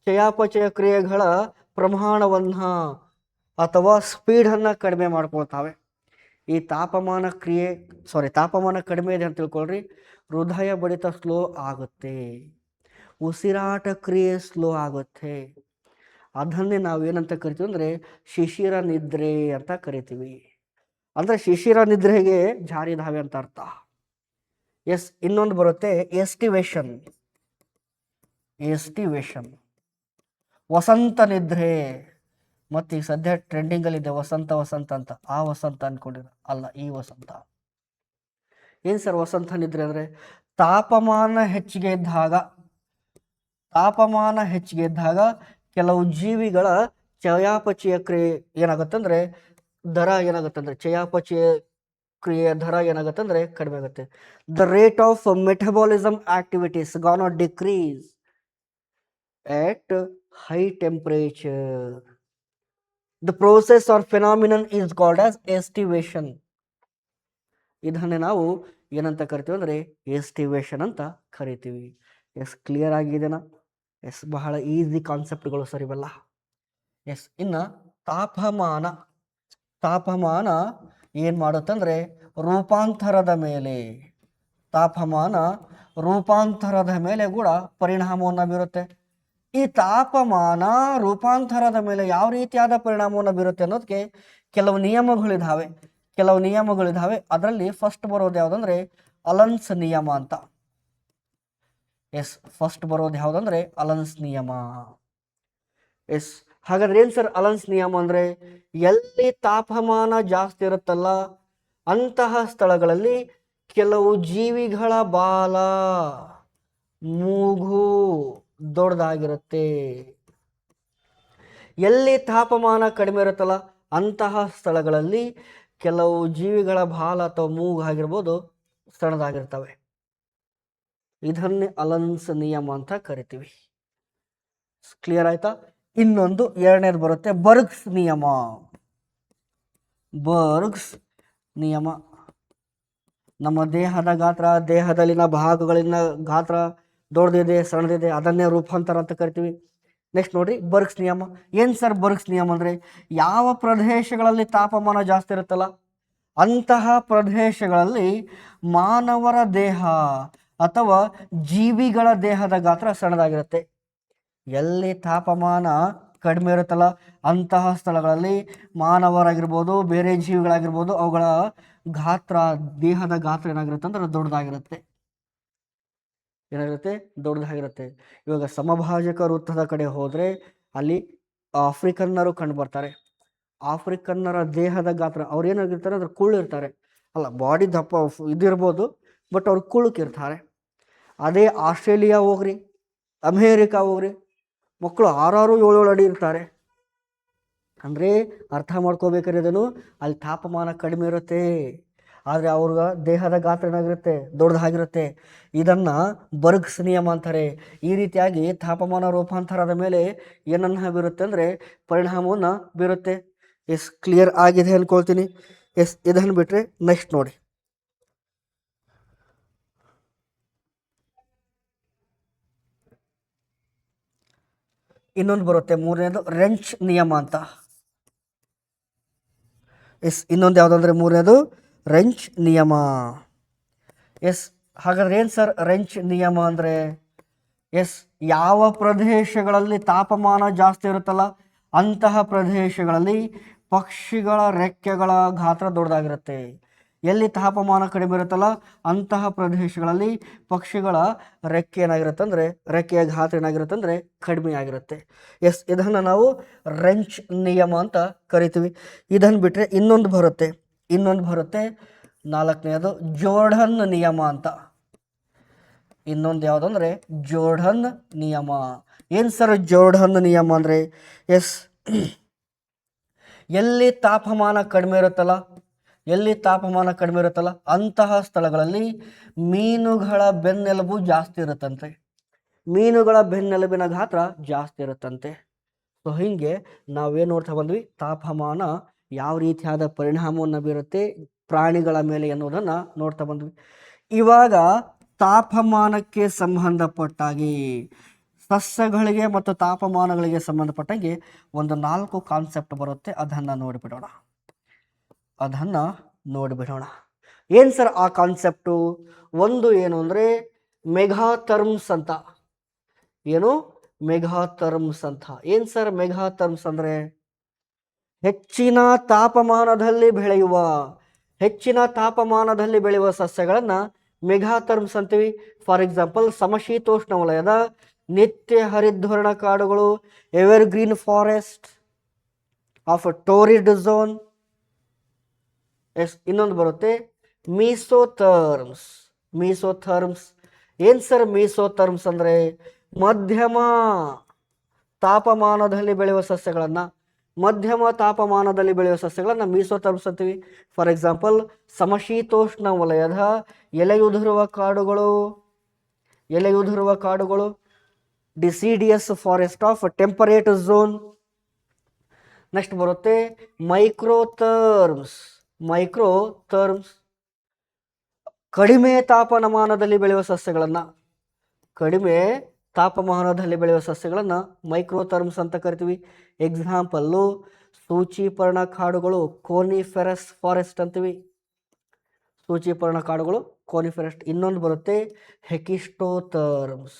ಚಯಾಪಚಯ ಕ್ರಿಯೆಗಳ ಪ್ರಮಾಣವನ್ನ ಅಥವಾ ಸ್ಪೀಡನ್ನು ಕಡಿಮೆ ಮಾಡ್ಕೊಳ್ತಾವೆ. ಈ ತಾಪಮಾನ ಕಡಿಮೆ ಇದೆ ಅಂತ ತಿಳ್ಕೊಳ್ರಿ, ಹೃದಯ ಬಡಿತ ಸ್ಲೋ ಆಗುತ್ತೆ, ಉಸಿರಾಟ ಕ್ರಿಯೆ ಸ್ಲೋ ಆಗುತ್ತೆ. ಅದನ್ನೇ ನಾವು ಏನಂತ ಕರಿತೀವಿ ಅಂದರೆ ಶಿಶಿರ ನಿದ್ರೆ ಅಂತ ಕರಿತೀವಿ. ಅಂದರೆ ಶಿಶಿರ ನಿದ್ರೆಗೆ ಜಾರಿಧಾವೆ ಅಂತ ಅರ್ಥ. ಎಸ್, ಇನ್ನೊಂದು ಬರುತ್ತೆ ಎಸ್ಟಿವೇಶನ್, ವಸಂತ ನಿದ್ರೆ. ಮತ್ತು ಈಗ ಸದ್ಯ ಟ್ರೆಂಡಿಂಗಲ್ಲಿದೆ ವಸಂತ ಅಂತ, ಆ ವಸಂತ ಅನ್ಕೊಂಡಿರ ಅಲ್ಲ, ಈ ವಸಂತ. ಏನು ಸರ್ ವಸಂತ ನಿದ್ರೆ ಅಂದರೆ? ತಾಪಮಾನ ಹೆಚ್ಚಿಗೆ ಇದ್ದಾಗ ಕೆಲವು ಜೀವಿಗಳ ಚಯಾಪಚಯ ಕ್ರಿಯೆ ಏನಾಗುತ್ತಂದ್ರೆ ಚಯಾಪಚಯ ಕ್ರಿಯೆಯ ದರ ಏನಾಗುತ್ತಂದ್ರೆ ಕಡಿಮೆ ಆಗುತ್ತೆ. The rate of metabolism activities gone decrease at high temperature. The process or phenomenon is called as estivation. ಇದನ್ನೇ ನಾವು ಏನಂತ ಕರಿತೀವಿ ಅಂದರೆ ಎಸ್ಟಿವೇಶನ್ ಅಂತ ಕರಿತೀವಿ. ಎಸ್, ಕ್ಲಿಯರ್ ಆಗಿದೆನಾ? ಎಸ್, ಬಹಳ ಈಸಿ ಕಾನ್ಸೆಪ್ಟ್ಗಳು ಸರ್ ಇವೆಲ್ಲ. ಎಸ್, ಇನ್ನು ತಾಪಮಾನ ಏನು ಮಾಡುತ್ತಂದರೆ ರೂಪಾಂತರದ ಮೇಲೆ ಕೂಡ ಪರಿಣಾಮವನ್ನು ಬೀರುತ್ತೆ. ಈ ತಾಪಮಾನ ರೂಪಾಂತರದ ಮೇಲೆ ಯಾವ ರೀತಿಯಾದ ಪರಿಣಾಮವನ್ನು ಬೀರುತ್ತೆ ಅನ್ನೋದಕ್ಕೆ ಕೆಲವು ನಿಯಮಗಳಿದ್ದಾವೆ. ಅದರಲ್ಲಿ ಫಸ್ಟ್ ಬರೋದು ಯಾವುದಂದ್ರೆ ಅಲನ್ಸ್ ನಿಯಮ ಅಂತ. ಎಸ್, ಫಸ್ಟ್ ಬರೋದು ಯಾವುದಂದ್ರೆ ಅಲನ್ಸ್ ನಿಯಮ. ಎಸ್, ಹಾಗಾದ್ರೆ ಏನ್ ಸರ್ ಅಲನ್ಸ್ ನಿಯಮ ಅಂದ್ರೆ? ಎಲ್ಲಿ ತಾಪಮಾನ ಜಾಸ್ತಿ ಇರುತ್ತಲ್ಲ ಅಂತಹ ಸ್ಥಳಗಳಲ್ಲಿ ಕೆಲವು ಜೀವಿಗಳ ಬಾಲ, ಮೂಗು ದೊಡ್ಡದಾಗಿರುತ್ತೆ. ಎಲ್ಲಿ ತಾಪಮಾನ ಕಡಿಮೆ ಇರುತ್ತಲ್ಲ ಅಂತಹ ಸ್ಥಳಗಳಲ್ಲಿ ಕೆಲವು ಜೀವಿಗಳ ಬಾಲ ಅಥವಾ ಮೂಗು ಆಗಿರ್ಬೋದು ಸಣ್ಣದಾಗಿರ್ತವೆ. ಇದನ್ನೇ ಅಲನ್ಸ್ ನಿಯಮ ಅಂತ ಕರಿತೀವಿ. ಕ್ಲಿಯರ್ ಆಯ್ತಾ? ಇನ್ನೊಂದು ಎರಡನೇದು ಬರುತ್ತೆ ಬರ್ಗ್ಸ್ ನಿಯಮ. ನಮ್ಮ ದೇಹದಲ್ಲಿನ ಭಾಗಗಳಿನ ಗಾತ್ರ ದೊಡ್ಡದಿದೆ ಸಣ್ಣದಿದೆ, ಅದನ್ನೇ ರೂಪಾಂತರ ಅಂತ ಕರಿತೀವಿ. ನೆಕ್ಸ್ಟ್ ನೋಡ್ರಿ ಬರ್ಗ್ಸ್ ನಿಯಮ. ಏನ್ ಸರ್ ಬರ್ಗ್ಸ್ ನಿಯಮ ಅಂದ್ರೆ? ಯಾವ ಪ್ರದೇಶಗಳಲ್ಲಿ ತಾಪಮಾನ ಜಾಸ್ತಿ ಇರುತ್ತಲ್ಲ ಅಂತಹ ಪ್ರದೇಶಗಳಲ್ಲಿ ಮಾನವರ ದೇಹ ಅಥವಾ ಜೀವಿಗಳ ದೇಹದ ಗಾತ್ರ ಸಣ್ಣದಾಗಿರುತ್ತೆ. ಎಲ್ಲಿ ತಾಪಮಾನ ಕಡಿಮೆ ಇರುತ್ತಲ್ಲ ಅಂತಹ ಸ್ಥಳಗಳಲ್ಲಿ ಮಾನವರಾಗಿರ್ಬೋದು ಬೇರೆ ಜೀವಿಗಳಾಗಿರ್ಬೋದು ಅವುಗಳ ದೇಹದ ಗಾತ್ರ ಏನಾಗಿರುತ್ತೆ ಅಂದ್ರೆ ದೊಡ್ಡದಾಗಿರುತ್ತೆ. ಇವಾಗ ಸಮಭಾಜಕ ವೃತ್ತದ ಕಡೆ ಹೋದ್ರೆ ಅಲ್ಲಿ ಆಫ್ರಿಕನ್ನರು ಕಂಡು ಬರ್ತಾರೆ. ಆಫ್ರಿಕನ್ನರ ದೇಹದ ಗಾತ್ರ ಅವ್ರು ಏನಾಗಿರ್ತಾರೆ ಅಂದ್ರೆ ಕುಳ್ಳಿರ್ತಾರೆ, ಅಲ್ಲ ಬಾಡಿ ದಪ್ಪ ಇದಿರ್ಬೋದು ಬಟ್ ಅವ್ರು ಕುಳುಕಿರ್ತಾರೆ. ಅದೇ ಆಸ್ಟ್ರೇಲಿಯಾ ಹೋಗ್ರಿ, ಅಮೇರಿಕಾ ಹೋಗ್ರಿ, ಮಕ್ಕಳು 6-7 ಅಡಿ ಇರ್ತಾರೆ. ಅಂದರೆ ಅರ್ಥ ಮಾಡ್ಕೋಬೇಕಾದ್ರೇನು, ಅಲ್ಲಿ ತಾಪಮಾನ ಕಡಿಮೆ ಇರುತ್ತೆ ಆದರೆ ಅವ್ರ ದೇಹದ ಗಾತ್ರ ಏನಾಗಿರುತ್ತೆ ದೊಡ್ಡದಾಗಿರುತ್ತೆ. ಇದನ್ನ ಬರ್ಗ್ಸ್ ನಿಯಮ ಅಂತಾರೆ. ಈ ರೀತಿಯಾಗಿ ತಾಪಮಾನ ರೂಪಾಂತರದ ಮೇಲೆ ಏನನ್ನ ಬೀರುತ್ತೆ ಅಂದರೆ ಪರಿಣಾಮವನ್ನು ಬೀರುತ್ತೆ. ಎಸ್, ಕ್ಲಿಯರ್ ಆಗಿದೆ ಅನ್ಕೊಳ್ತೀನಿ. ಎಸ್, ಇದನ್ನು ಬಿಟ್ಟರೆ ನೆಕ್ಸ್ಟ್ ನೋಡಿ, ಇನ್ನೊಂದು ಬರುತ್ತೆ ಮೂರನೇದು ರೆಂಚ್ ನಿಯಮ ಅಂತ. ಎಸ್, ಇನ್ನೊಂದು ಯಾವುದಂದ್ರೆ ಮೂರನೇದು ರೆಂಚ್ ನಿಯಮ. ಎಸ್, ಹಾಗಾದ್ರೆ ಏನು ಸರ್ ರೆಂಚ್ ನಿಯಮ ಅಂದರೆ? ಎಸ್, ಯಾವ ಪ್ರದೇಶಗಳಲ್ಲಿ ತಾಪಮಾನ ಜಾಸ್ತಿ ಇರುತ್ತಲ್ಲ ಅಂತಹ ಪ್ರದೇಶಗಳಲ್ಲಿ ಪಕ್ಷಿಗಳ ರೆಕ್ಕೆಗಳ ಗಾತ್ರ ದೊಡ್ಡದಾಗಿರುತ್ತೆ. ಎಲ್ಲಿ ತಾಪಮಾನ ಕಡಿಮೆ ಇರುತ್ತಲ್ಲ ಅಂತಹ ಪ್ರದೇಶಗಳಲ್ಲಿ ಪಕ್ಷಿಗಳ ರೆಕ್ಕೆ ಏನಾಗಿರುತ್ತೆ ಅಂದರೆ ರೆಕ್ಕೆಯ ಗಾತ್ರ ಏನಾಗಿರುತ್ತೆ ಅಂದರೆ ಕಡಿಮೆ ಆಗಿರುತ್ತೆ. ಎಸ್, ಇದನ್ನು ನಾವು ರೆಂಚ್ ನಿಯಮ ಅಂತ ಕರಿತೀವಿ. ಇದನ್ನು ಬಿಟ್ಟರೆ ಇನ್ನೊಂದು ಬರುತ್ತೆ ನಾಲ್ಕನೆಯದು ಜೋರ್ಡನ್ ನಿಯಮ ಅಂತ. ಇನ್ನೊಂದು ಯಾವುದಂದ್ರೆ ಜೋರ್ಡನ್ ನಿಯಮ. ಏನು ಸರ್ ಜೋರ್ಡನ್ ನಿಯಮ ಅಂದರೆ? ಎಸ್, ಎಲ್ಲಿ ತಾಪಮಾನ ಕಡಿಮೆ ಇರುತ್ತಲ್ಲ ಅಂತಹ ಸ್ಥಳಗಳಲ್ಲಿ ಮೀನುಗಳ ಬೆನ್ನೆಲುಬು ಜಾಸ್ತಿ ಇರುತ್ತಂತೆ. ಮೀನುಗಳ ಬೆನ್ನೆಲುಬಿನ ಗಾತ್ರ ಜಾಸ್ತಿ ಇರುತ್ತಂತೆ. ಸೊ ಹೀಗೆ ನಾವೇನು ನೋಡ್ತಾ ಬಂದ್ವಿ, ತಾಪಮಾನ ಯಾವ ರೀತಿಯಾದ ಪರಿಣಾಮವನ್ನು ಬೀರುತ್ತೆ ಪ್ರಾಣಿಗಳ ಮೇಲೆ ಎನ್ನುವುದನ್ನು ನೋಡ್ತಾ ಬಂದ್ವಿ. ಇವಾಗ ತಾಪಮಾನಕ್ಕೆ ಸಂಬಂಧಪಟ್ಟಾಗಿ ಸಸ್ಯಗಳಿಗೆ ಮತ್ತು ತಾಪಮಾನಗಳಿಗೆ ಸಂಬಂಧಪಟ್ಟಾಗಿ ಒಂದು 4 ಕಾನ್ಸೆಪ್ಟ್ ಬರುತ್ತೆ. ಅದನ್ನು ನೋಡಿಬಿಡೋಣ. ಏನು ಸರ್ ಆ ಕಾನ್ಸೆಪ್ಟು? ಒಂದು ಏನು ಅಂದರೆ ಮೆಗಾಥರ್ಮ್ಸ್ ಅಂತ. ಏನು ಮೆಗಾಥರ್ಮ್ಸ್ ಅಂತ? ಏನು ಸರ್ ಮೆಗಾಥರ್ಮ್ಸ್ ಅಂದರೆ? ಹೆಚ್ಚಿನ ತಾಪಮಾನದಲ್ಲಿ ಬೆಳೆಯುವ ಸಸ್ಯಗಳನ್ನು ಮೆಗಾಥರ್ಮ್ಸ್ ಅಂತೀವಿ. ಫಾರ್ ಎಕ್ಸಾಂಪಲ್ ಸಮಶೀತೋಷ್ಣ ವಲಯದ ನಿತ್ಯ ಹರಿದ್ವರ್ಣ ಕಾಡುಗಳು, evergreen forest of toroid zone. ಇನ್ನೊಂದು ಬರುತ್ತೆ ಮೀಸೋಥರ್ಮ್ಸ್. ಏನು ಸರ್ ಮೀಸೋಥರ್ಮ್ಸ್ ಅಂದರೆ? ಮಧ್ಯಮ ತಾಪಮಾನದಲ್ಲಿ ಬೆಳೆಯುವ ಸಸ್ಯಗಳನ್ನು ಮೀಸೋಥರ್ಮ್ಸ್ ಅಂತೀವಿ. ಫಾರ್ ಎಕ್ಸಾಂಪಲ್ ಸಮಶೀತೋಷ್ಣ ವಲಯದ ಎಲೆಯುದುರುವ ಕಾಡುಗಳು, deciduous forest of temperate zone. Next ಬರುತ್ತೆ ಮೈಕ್ರೋಥರ್ಮ್ಸ್. ಕಡಿಮೆ ತಾಪಮಾನದಲ್ಲಿ ಬೆಳೆಯುವ ಸಸ್ಯಗಳನ್ನು ಮೈಕ್ರೋಥರ್ಮ್ಸ್ ಅಂತ ಕರಿತೀವಿ. ಎಕ್ಸಾಂಪಲ್ಲು ಸೂಚಿಪರ್ಣ ಕಾಡುಗಳು, ಕೋನಿಫೆರಸ್ ಫಾರೆಸ್ಟ್ ಅಂತೀವಿ. ಇನ್ನೊಂದು ಬರುತ್ತೆ ಹೆಕಿಸ್ಟೋಥರ್ಮ್ಸ್.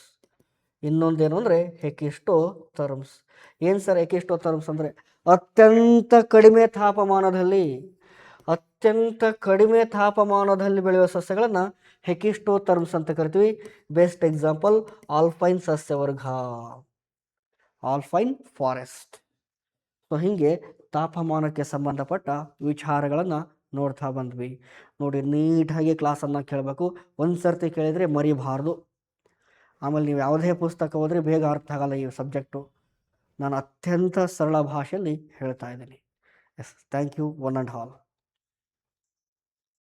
ಇನ್ನೊಂದೇನು ಅಂದರೆ ಹೆಕಿಸ್ಟೋಥರ್ಮ್ಸ್. ಏನು ಸರ್ ಹೆಕಿಸ್ಟೋಥರ್ಮ್ಸ್ ಅಂದರೆ? ಅತ್ಯಂತ ಕಡಿಮೆ ತಾಪಮಾನದಲ್ಲಿ ಬೆಳೆಯುವ ಸಸ್ಯಗಳನ್ನು ಹೆಕಿಸ್ಟೋಥರ್ಮ್ಸ್ ಅಂತ ಕರಿತೀವಿ. ಬೆಸ್ಟ್ ಎಕ್ಸಾಂಪಲ್ ಆಲ್ಪೈನ್ ಸಸ್ಯವರ್ಗ, ಆಲ್ಪೈನ್ ಫಾರೆಸ್ಟ್. ಸೊ ಹೀಗೆ ತಾಪಮಾನಕ್ಕೆ ಸಂಬಂಧಪಟ್ಟ ವಿಚಾರಗಳನ್ನು ನೋಡ್ತಾ ಬಂದ್ವಿ. ನೋಡಿ, ನೀಟಾಗಿ ಕ್ಲಾಸನ್ನು ಕೇಳಬೇಕು. ಒಂದು ಸರ್ತಿ ಕೇಳಿದರೆ ಮರಿಬಾರ್ದು. ಆಮೇಲೆ ನೀವು ಯಾವುದೇ ಪುಸ್ತಕ ಓದಿದ್ರೆ ಬೇಗ ಅರ್ಥ ಆಗಲ್ಲ ಈ ಸಬ್ಜೆಕ್ಟು. ನಾನು ಅತ್ಯಂತ ಸರಳ ಭಾಷೆಯಲ್ಲಿ ಹೇಳ್ತಾ ಇದ್ದೀನಿ. Yes, thank you one and all.